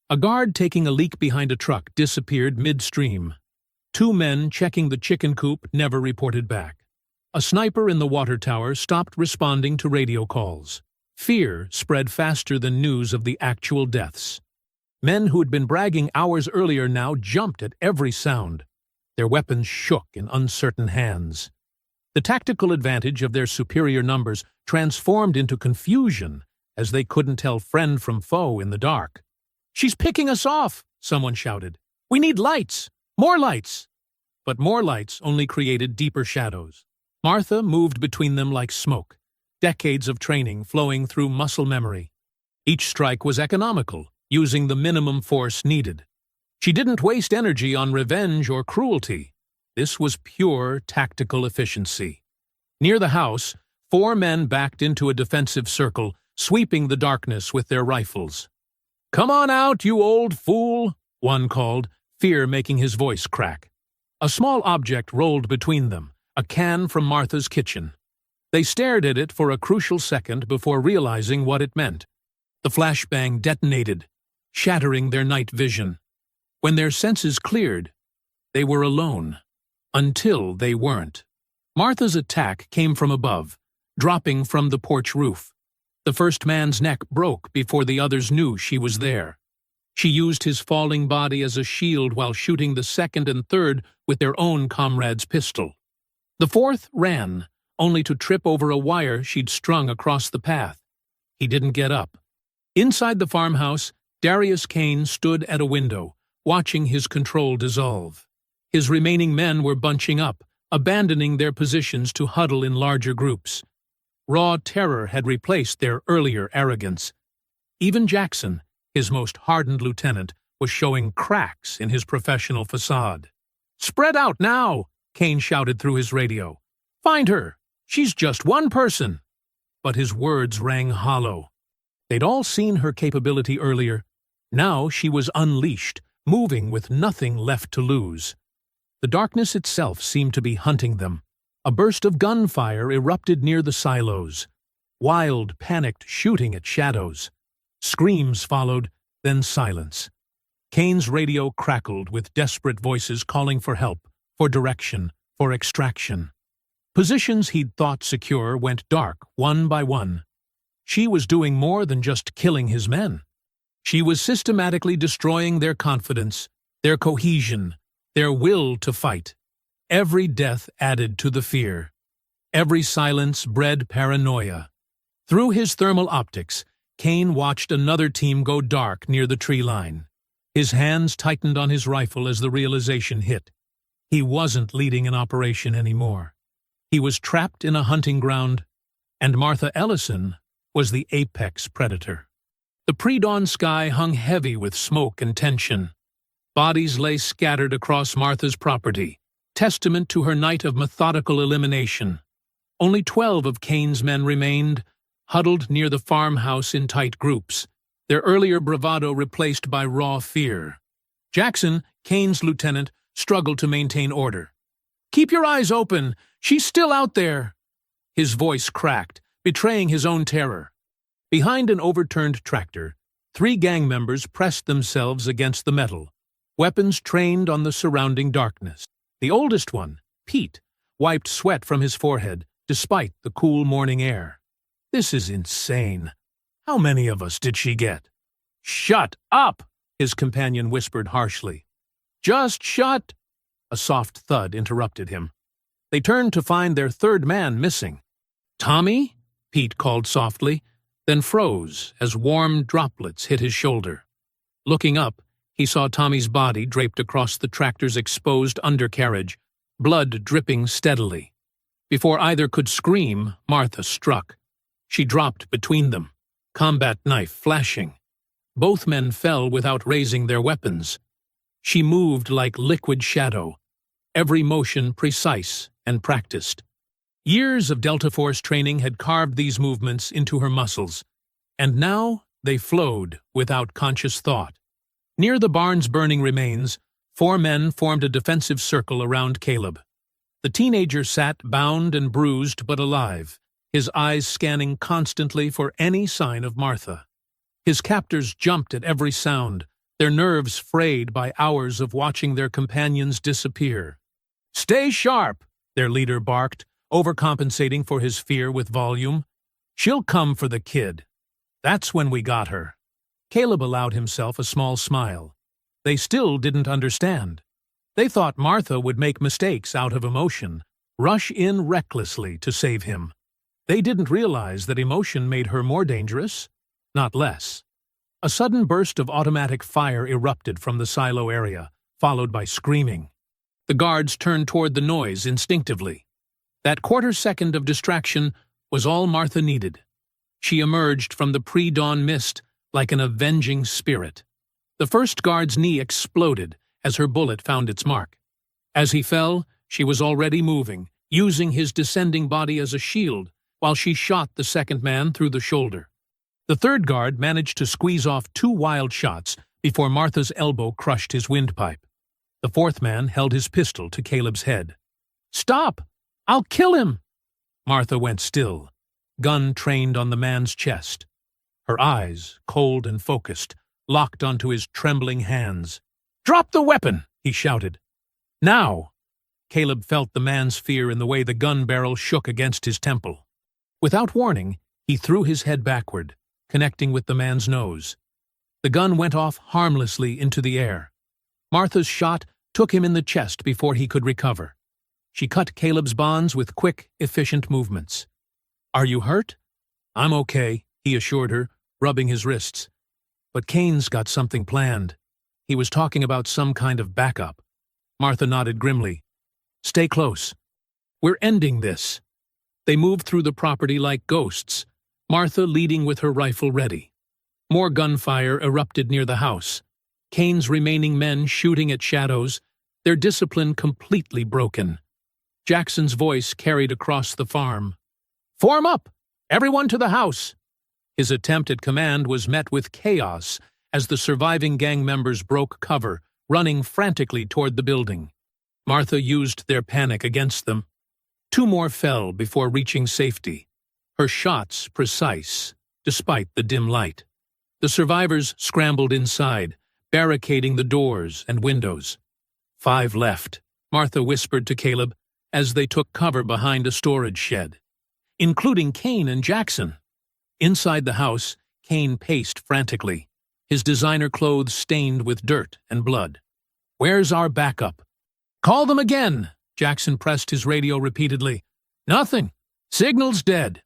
A guard taking a leak behind a truck disappeared midstream. 2 men checking the chicken coop never reported back. A sniper in the water tower stopped responding to radio calls. Fear spread faster than news of the actual deaths. Men who'd been bragging hours earlier now jumped at every sound. Their weapons shook in uncertain hands. The tactical advantage of their superior numbers transformed into confusion as they couldn't tell friend from foe in the dark. "She's picking us off!" someone shouted. "We need lights! More lights!" But more lights only created deeper shadows. Martha moved between them like smoke, decades of training flowing through muscle memory. Each strike was economical, using the minimum force needed. She didn't waste energy on revenge or cruelty. This was pure tactical efficiency. Near the house, 4 men backed into a defensive circle, sweeping the darkness with their rifles. "Come on out, you old fool!" one called, fear making his voice crack. A small object rolled between them, a can from Martha's kitchen. They stared at it for a crucial second before realizing what it meant. The flashbang detonated, shattering their night vision. When their senses cleared, they were alone. Until they weren't. Martha's attack came from above, dropping from the porch roof. The first man's neck broke before the others knew she was there. She used his falling body as a shield while shooting the second and third with their own comrade's pistol. The 4th ran, only to trip over a wire she'd strung across the path. He didn't get up. Inside the farmhouse, Darius Kane stood at a window, watching his control dissolve. His remaining men were bunching up, abandoning their positions to huddle in larger groups. Raw terror had replaced their earlier arrogance. Even Jackson, his most hardened lieutenant, was showing cracks in his professional facade. "Spread out now!" Kane shouted through his radio. "Find her! She's just one person!" But his words rang hollow. They'd all seen her capability earlier. Now she was unleashed, moving with nothing left to lose. The darkness itself seemed to be hunting them. A burst of gunfire erupted near the silos. Wild, panicked shooting at shadows. Screams followed, then silence. Kane's radio crackled with desperate voices calling for help, for direction, for extraction. Positions he'd thought secure went dark, one by one. She was doing more than just killing his men. She was systematically destroying their confidence, their cohesion, their will to fight. Every death added to the fear. Every silence bred paranoia. Through his thermal optics, Kane watched another team go dark near the tree line. His hands tightened on his rifle as the realization hit. He wasn't leading an operation anymore. He was trapped in a hunting ground, and Martha Ellison was the apex predator. The pre-dawn sky hung heavy with smoke and tension. Bodies lay scattered across Martha's property, testament to her night of methodical elimination. Only 12 of Kane's men remained, huddled near the farmhouse in tight groups, their earlier bravado replaced by raw fear. Jackson, Kane's lieutenant, struggled to maintain order. "Keep your eyes open! She's still out there!" His voice cracked, betraying his own terror. Behind an overturned tractor, 3 gang members pressed themselves against the metal, weapons trained on the surrounding darkness. The oldest one, Pete, wiped sweat from his forehead, despite the cool morning air. "This is insane. How many of us did she get?" "Shut up!" his companion whispered harshly. "Just shut—" A soft thud interrupted him. They turned to find their third man missing. "Tommy?" Pete called softly, then froze as warm droplets hit his shoulder. Looking up, he saw Tommy's body draped across the tractor's exposed undercarriage, blood dripping steadily. Before either could scream, Martha struck. She dropped between them, combat knife flashing. Both men fell without raising their weapons. She moved like liquid shadow, every motion precise and practiced. Years of Delta Force training had carved these movements into her muscles, and now they flowed without conscious thought. Near the barn's burning remains, 4 men formed a defensive circle around Caleb. The teenager sat bound and bruised but alive, his eyes scanning constantly for any sign of Martha. His captors jumped at every sound, their nerves frayed by hours of watching their companions disappear. "Stay sharp," their leader barked, overcompensating for his fear with volume. "She'll come for the kid. That's when we got her." Caleb allowed himself a small smile. They still didn't understand. They thought Martha would make mistakes out of emotion, rush in recklessly to save him. They didn't realize that emotion made her more dangerous, not less. A sudden burst of automatic fire erupted from the silo area, followed by screaming. The guards turned toward the noise instinctively. That quarter-second of distraction was all Martha needed. She emerged from the pre-dawn mist like an avenging spirit. The first guard's knee exploded as her bullet found its mark. As he fell, she was already moving, using his descending body as a shield, while she shot the second man through the shoulder. The third guard managed to squeeze off 2 wild shots before Martha's elbow crushed his windpipe. The fourth man held his pistol to Caleb's head. "Stop! I'll kill him!" Martha went still, gun trained on the man's chest. Her eyes, cold and focused, locked onto his trembling hands. "Drop the weapon!" he shouted. "Now!" Caleb felt the man's fear in the way the gun barrel shook against his temple. Without warning, he threw his head backward, connecting with the man's nose. The gun went off harmlessly into the air. Martha's shot took him in the chest before he could recover. She cut Caleb's bonds with quick, efficient movements. "Are you hurt?" "I'm okay," he assured her, rubbing his wrists. "But Kane's got something planned. He was talking about some kind of backup." Martha nodded grimly. "Stay close. We're ending this." They moved through the property like ghosts, Martha leading with her rifle ready. More gunfire erupted near the house. Kane's remaining men shooting at shadows, their discipline completely broken. Jackson's voice carried across the farm. "Form up! Everyone to the house!" His attempt at command was met with chaos as the surviving gang members broke cover, running frantically toward the building. Martha used their panic against them. 2 more fell before reaching safety, her shots precise, despite the dim light. The survivors scrambled inside, barricading the doors and windows. 5 left, Martha whispered to Caleb as they took cover behind a storage shed, including Kane and Jackson. Inside the house, Kane paced frantically, his designer clothes stained with dirt and blood. "Where's our backup?" "Call them again!" Jackson pressed his radio repeatedly. "Nothing. Signal's dead."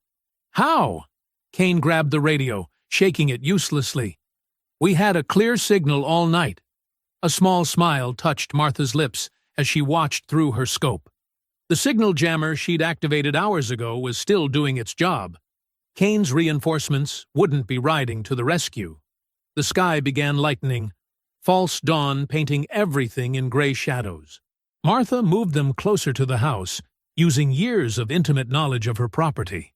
"How?" Kane grabbed the radio, shaking it uselessly. "We had a clear signal all night." A small smile touched Martha's lips as she watched through her scope. The signal jammer she'd activated hours ago was still doing its job. Kane's reinforcements wouldn't be riding to the rescue. The sky began lightening, false dawn painting everything in gray shadows. Martha moved them closer to the house, using years of intimate knowledge of her property.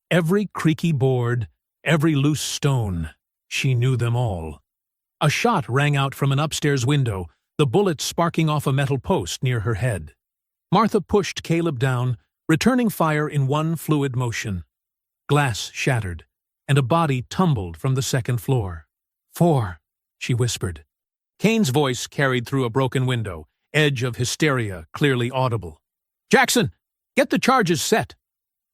Every creaky board, every loose stone, she knew them all. A shot rang out from an upstairs window, the bullet sparking off a metal post near her head. Martha pushed Caleb down, returning fire in one fluid motion. Glass shattered, and a body tumbled from the second floor. 4, she whispered. Kane's voice carried through a broken window, edge of hysteria clearly audible. "Jackson, get the charges set."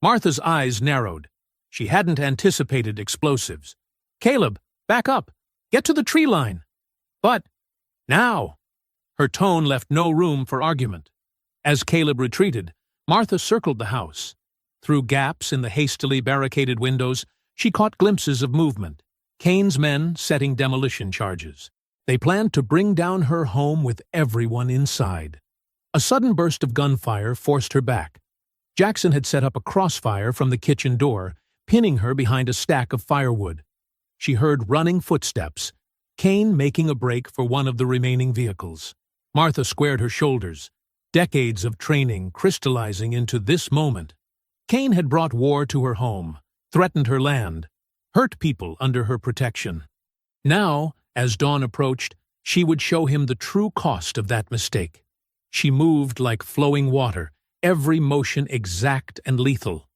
Martha's eyes narrowed. She hadn't anticipated explosives. "Caleb, back up. Get to the tree line." "But now." Her tone left no room for argument. As Caleb retreated, Martha circled the house. Through gaps in the hastily barricaded windows, she caught glimpses of movement. Kane's men setting demolition charges. They planned to bring down her home with everyone inside. A sudden burst of gunfire forced her back. Jackson had set up a crossfire from the kitchen door, pinning her behind a stack of firewood. She heard running footsteps, Kane making a break for one of the remaining vehicles. Martha squared her shoulders, decades of training crystallizing into this moment. Kane had brought war to her home, threatened her land, hurt people under her protection. Now, as dawn approached, she would show him the true cost of that mistake. She moved like flowing water, every motion exact and lethal.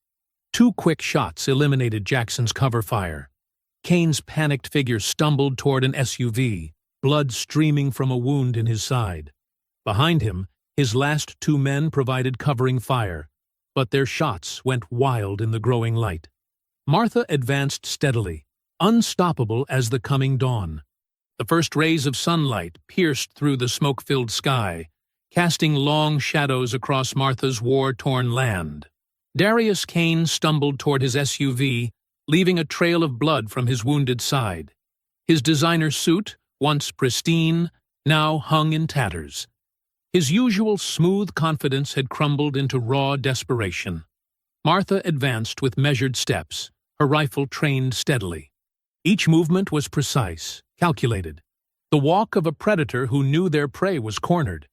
2 quick shots eliminated Jackson's cover fire. Kane's panicked figure stumbled toward an SUV, blood streaming from a wound in his side. Behind him, his last 2 men provided covering fire, but their shots went wild in the growing light. Martha advanced steadily, unstoppable as the coming dawn. The first rays of sunlight pierced through the smoke-filled sky, casting long shadows across Martha's war-torn land. Darius Kane stumbled toward his SUV, leaving a trail of blood from his wounded side. His designer suit, once pristine, now hung in tatters. His usual smooth confidence had crumbled into raw desperation. Martha advanced with measured steps, her rifle trained steadily. Each movement was precise, calculated, the walk of a predator who knew their prey was cornered.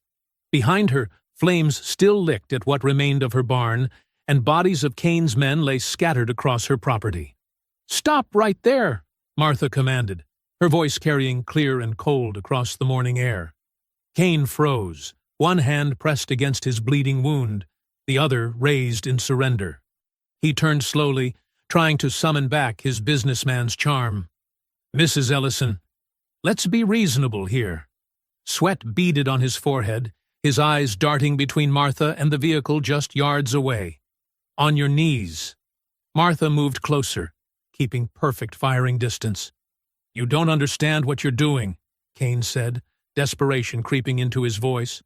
Behind her, flames still licked at what remained of her barn, and bodies of Kane's men lay scattered across her property. "Stop right there," Martha commanded, her voice carrying clear and cold across the morning air. Kane froze, one hand pressed against his bleeding wound, the other raised in surrender. He turned slowly, trying to summon back his businessman's charm. "Mrs. Ellison, let's be reasonable here." Sweat beaded on his forehead, his eyes darting between Martha and the vehicle just yards away. "On your knees." Martha moved closer, keeping perfect firing distance. "You don't understand what you're doing," Kane said, desperation creeping into his voice.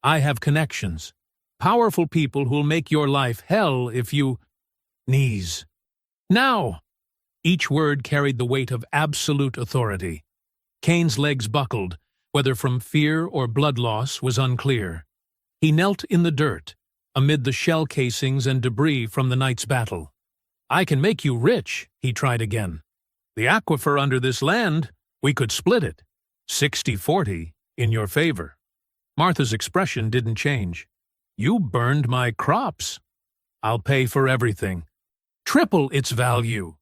"I have connections. Powerful people who'll make your life hell if you—" "Knees. Now!" Each word carried the weight of absolute authority. Kane's legs buckled, whether from fear or blood loss was unclear. He knelt in the dirt, amid the shell casings and debris from the night's battle. "I can make you rich," he tried again. "The aquifer under this land, we could split it. 60-40 in your favor." Martha's expression didn't change. "You burned my crops. I'll pay for everything. Triple its value.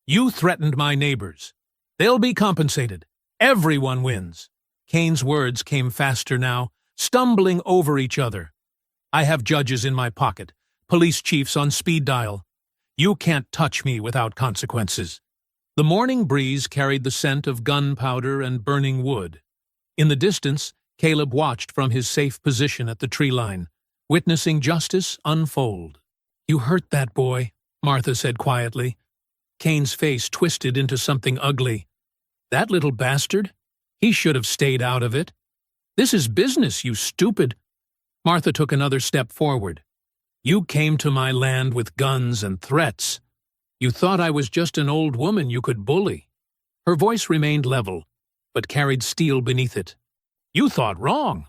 You threatened my neighbors. They'll be compensated. Everyone wins." Kane's words came faster now, stumbling over each other. I have judges in my pocket, police chiefs on speed dial. You can't touch me without consequences. The morning breeze carried the scent of gunpowder and burning wood. In the distance, Caleb watched from his safe position at the tree line, witnessing justice unfold. "You hurt that boy," Martha said quietly. Kane's face twisted into something ugly. "That little bastard? He should have stayed out of it. This is business, you stupid." Martha took another step forward. "You came to my land with guns and threats. You thought I was just an old woman you could bully." Her voice remained level, but carried steel beneath it. "You thought wrong.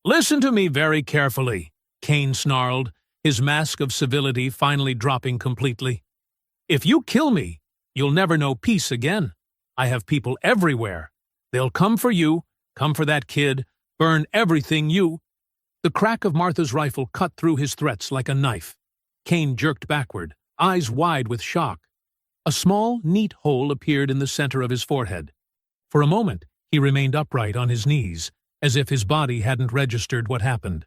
Listen to me very carefully," Kane snarled, his mask of civility finally dropping completely. "If you kill me, you'll never know peace again. I have people everywhere. They'll come for you, come for that kid, burn everything you—" The crack of Martha's rifle cut through his threats like a knife. Kane jerked backward, eyes wide with shock. A small, neat hole appeared in the center of his forehead. For a moment, he remained upright on his knees, as if his body hadn't registered what happened.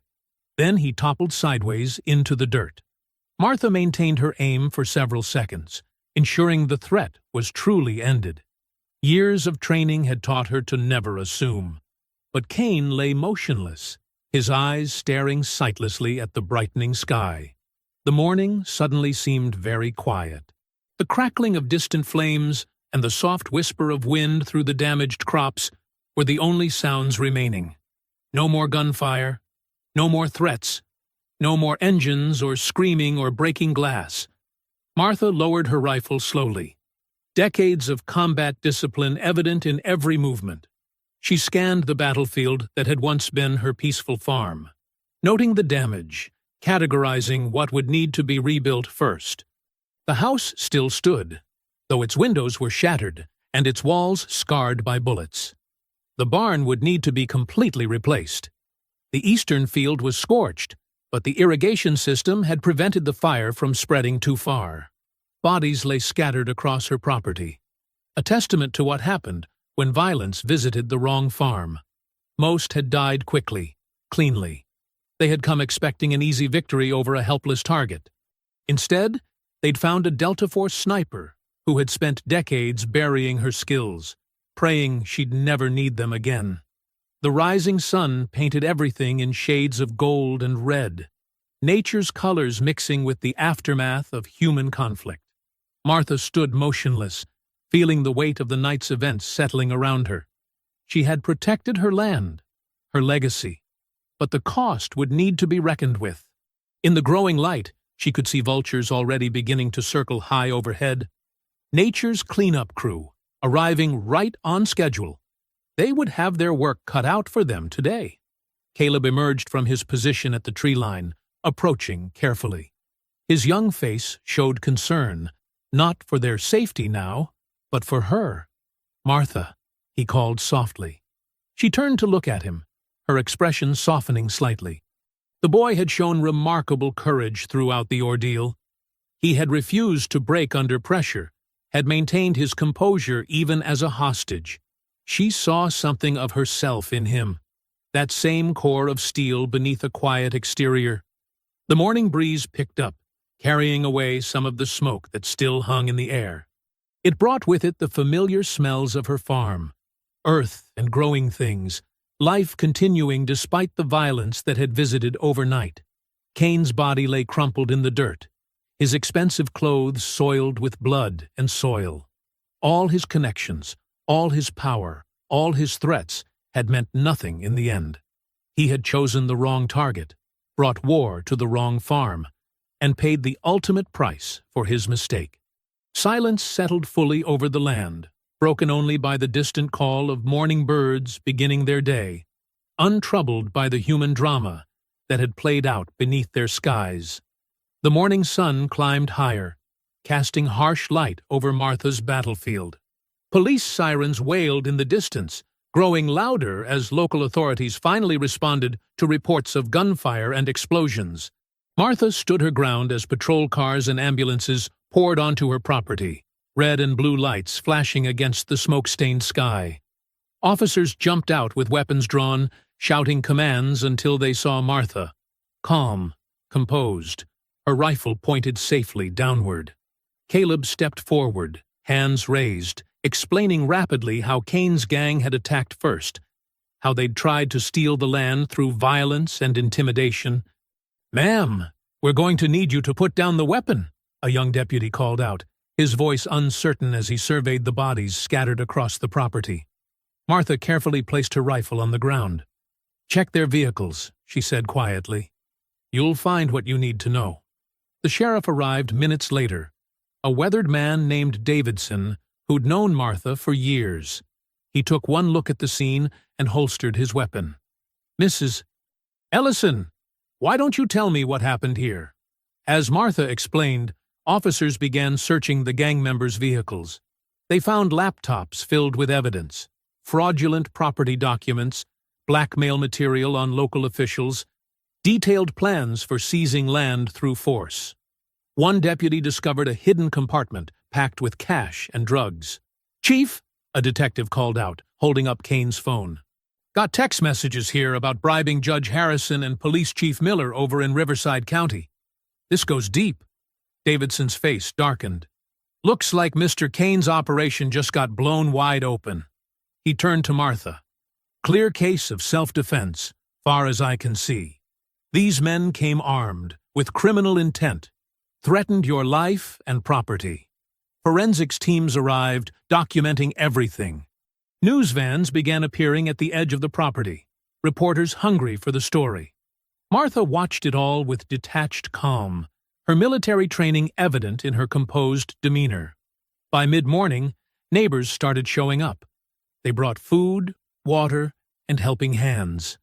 Then he toppled sideways into the dirt. Martha maintained her aim for several seconds, ensuring the threat was truly ended. Years of training had taught her to never assume. But Kane lay motionless, his eyes staring sightlessly at the brightening sky. The morning suddenly seemed very quiet. The crackling of distant flames and the soft whisper of wind through the damaged crops were the only sounds remaining. No more gunfire, no more threats, no more engines or screaming or breaking glass. Martha lowered her rifle slowly, decades of combat discipline evident in every movement. She scanned the battlefield that had once been her peaceful farm, noting the damage, categorizing what would need to be rebuilt first. The house still stood, though its windows were shattered and its walls scarred by bullets. The barn would need to be completely replaced. The eastern field was scorched, but the irrigation system had prevented the fire from spreading too far. Bodies lay scattered across her property, a testament to what happened when violence visited the wrong farm. Most had died quickly, cleanly. They had come expecting an easy victory over a helpless target. Instead, they'd found a Delta Force sniper who had spent decades burying her skills, praying she'd never need them again. The rising sun painted everything in shades of gold and red, nature's colors mixing with the aftermath of human conflict. Martha stood motionless, feeling the weight of the night's events settling around her. She had protected her land, her legacy, but the cost would need to be reckoned with. In the growing light, she could see vultures already beginning to circle high overhead. Nature's cleanup crew, arriving right on schedule. They would have their work cut out for them today. Caleb emerged from his position at the tree line, approaching carefully. His young face showed concern, not for their safety now, but for her. "Martha," he called softly. She turned to look at him, her expression softening slightly. The boy had shown remarkable courage throughout the ordeal. He had refused to break under pressure, had maintained his composure even as a hostage. She saw something of herself in him, that same core of steel beneath a quiet exterior. The morning breeze picked up, carrying away some of the smoke that still hung in the air. It brought with it the familiar smells of her farm, earth and growing things, life continuing despite the violence that had visited overnight. Kane's body lay crumpled in the dirt, his expensive clothes soiled with blood and soil. All his connections, all his power, all his threats had meant nothing in the end. He had chosen the wrong target, brought war to the wrong farm, and paid the ultimate price for his mistake. Silence settled fully over the land, broken only by the distant call of morning birds beginning their day, untroubled by the human drama that had played out beneath their skies. The morning sun climbed higher, casting harsh light over Martha's battlefield. Police sirens wailed in the distance, growing louder as local authorities finally responded to reports of gunfire and explosions. Martha stood her ground as patrol cars and ambulances poured onto her property, red and blue lights flashing against the smoke-stained sky. Officers jumped out with weapons drawn, shouting commands until they saw Martha, calm, composed, her rifle pointed safely downward. Caleb stepped forward, hands raised, explaining rapidly how Kane's gang had attacked first, how they'd tried to steal the land through violence and intimidation. "Ma'am, we're going to need you to put down the weapon," a young deputy called out, his voice uncertain as he surveyed the bodies scattered across the property. Martha carefully placed her rifle on the ground. "Check their vehicles," she said quietly. "You'll find what you need to know." The sheriff arrived minutes later, a weathered man named Davidson who'd known Martha for years. He took one look at the scene and holstered his weapon. "Mrs. Ellison, why don't you tell me what happened here?" As Martha explained, officers began searching the gang members' vehicles. They found laptops filled with evidence, fraudulent property documents, blackmail material on local officials, detailed plans for seizing land through force. One deputy discovered a hidden compartment packed with cash and drugs. "Chief," a detective called out, holding up Kane's phone. "Got text messages here about bribing Judge Harrison and Police Chief Miller over in Riverside County. This goes deep." Davidson's face darkened. "Looks like Mr. Kane's operation just got blown wide open." He turned to Martha. "Clear case of self-defense, far as I can see. These men came armed, with criminal intent, threatened your life and property. Forensics teams arrived, documenting everything. News vans began appearing at the edge of the property, reporters hungry for the story." Martha watched it all with detached calm, her military training evident in her composed demeanor. By mid-morning, neighbors started showing up. They brought food, water, and helping hands.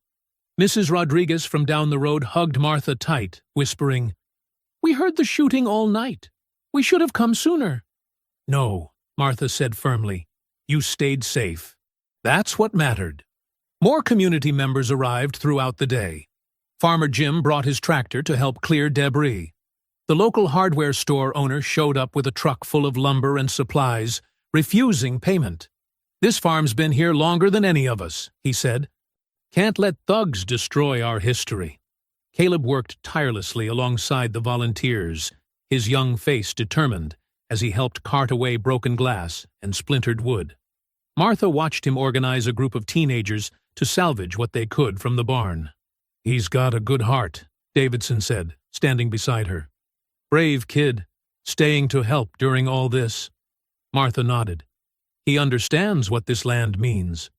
Mrs. Rodriguez from down the road hugged Martha tight, whispering, "We heard the shooting all night. We should have come sooner." "No," Martha said firmly. "You stayed safe. That's what mattered." More community members arrived throughout the day. Farmer Jim brought his tractor to help clear debris. The local hardware store owner showed up with a truck full of lumber and supplies, refusing payment. "This farm's been here longer than any of us," he said. "Can't let thugs destroy our history." Caleb worked tirelessly alongside the volunteers, his young face determined as he helped cart away broken glass and splintered wood. Martha watched him organize a group of teenagers to salvage what they could from the barn. "He's got a good heart," Davidson said, standing beside her. "Brave kid, staying to help during all this." Martha nodded. "He understands what this land means.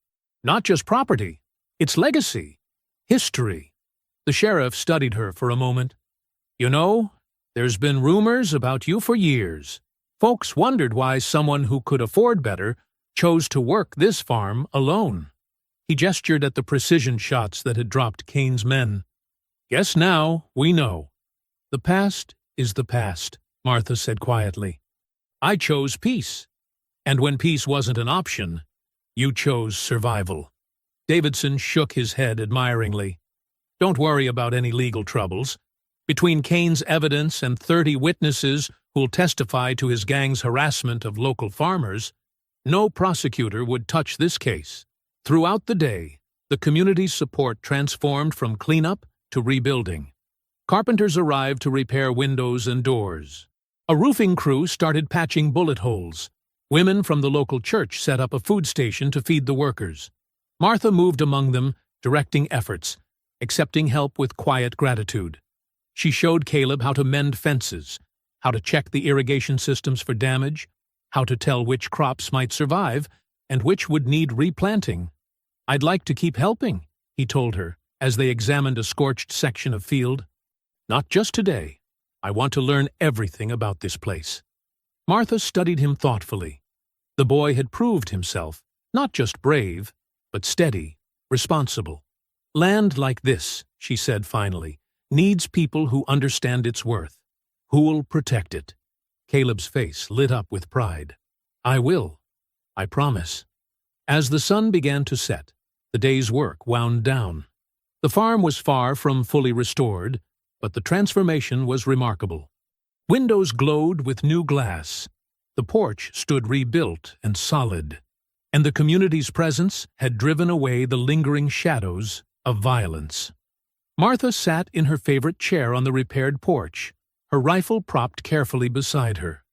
Not just property, it's legacy, history." The sheriff studied her for a moment. "You know, there's been rumors about you for years. Folks wondered why someone who could afford better chose to work this farm alone." He gestured at the precision shots that had dropped Kane's men. "Guess now we know." "The past is the past," Martha said quietly. "I chose peace. And when peace wasn't an option, you chose survival." Davidson shook his head admiringly. "Don't worry about any legal troubles. Between Kane's evidence and 30 witnesses who'll testify to his gang's harassment of local farmers, no prosecutor would touch this case." Throughout the day, the community's support transformed from cleanup to rebuilding. Carpenters arrived to repair windows and doors. A roofing crew started patching bullet holes. Women from the local church set up a food station to feed the workers. Martha moved among them, directing efforts, accepting help with quiet gratitude. She showed Caleb how to mend fences, how to check the irrigation systems for damage, how to tell which crops might survive and which would need replanting. "I'd like to keep helping," he told her, as they examined a scorched section of field. "Not just today. I want to learn everything about this place." Martha studied him thoughtfully. The boy had proved himself, not just brave, but steady, responsible. "Land like this," she said finally, "needs people who understand its worth. Who'll protect it?" Caleb's face lit up with pride. "I will. I promise." As the sun began to set, the day's work wound down. The farm was far from fully restored, but the transformation was remarkable. Windows glowed with new glass. The porch stood rebuilt and solid, and the community's presence had driven away the lingering shadows of violence. Martha sat in her favorite chair on the repaired porch, her rifle propped carefully beside her.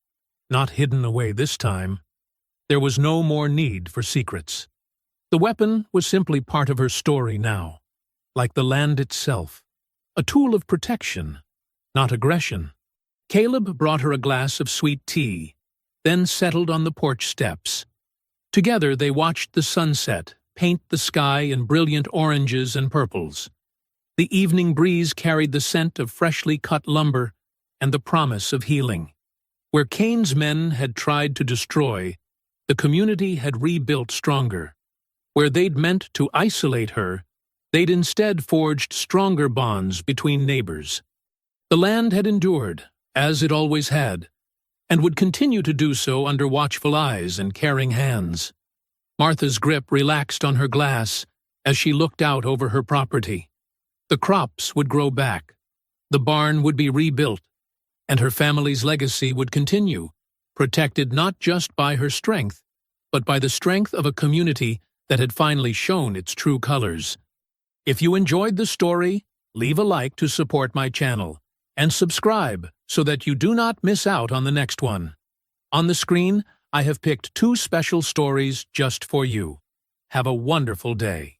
Not hidden away this time. There was no more need for secrets. The weapon was simply part of her story now, like the land itself, a tool of protection, not aggression. Caleb brought her a glass of sweet tea, then settled on the porch steps. Together they watched the sunset paint the sky in brilliant oranges and purples. The evening breeze carried the scent of freshly cut lumber and the promise of healing. Where Cain's men had tried to destroy, the community had rebuilt stronger. Where they'd meant to isolate her, they'd instead forged stronger bonds between neighbors. The land had endured, as it always had, and would continue to do so under watchful eyes and caring hands. Martha's grip relaxed on her glass as she looked out over her property. The crops would grow back, the barn would be rebuilt, and her family's legacy would continue, protected not just by her strength, but by the strength of a community that had finally shown its true colors. If you enjoyed the story, leave a like to support my channel, and subscribe so that you do not miss out on the next one. On the screen, I have picked 2 special stories just for you. Have a wonderful day.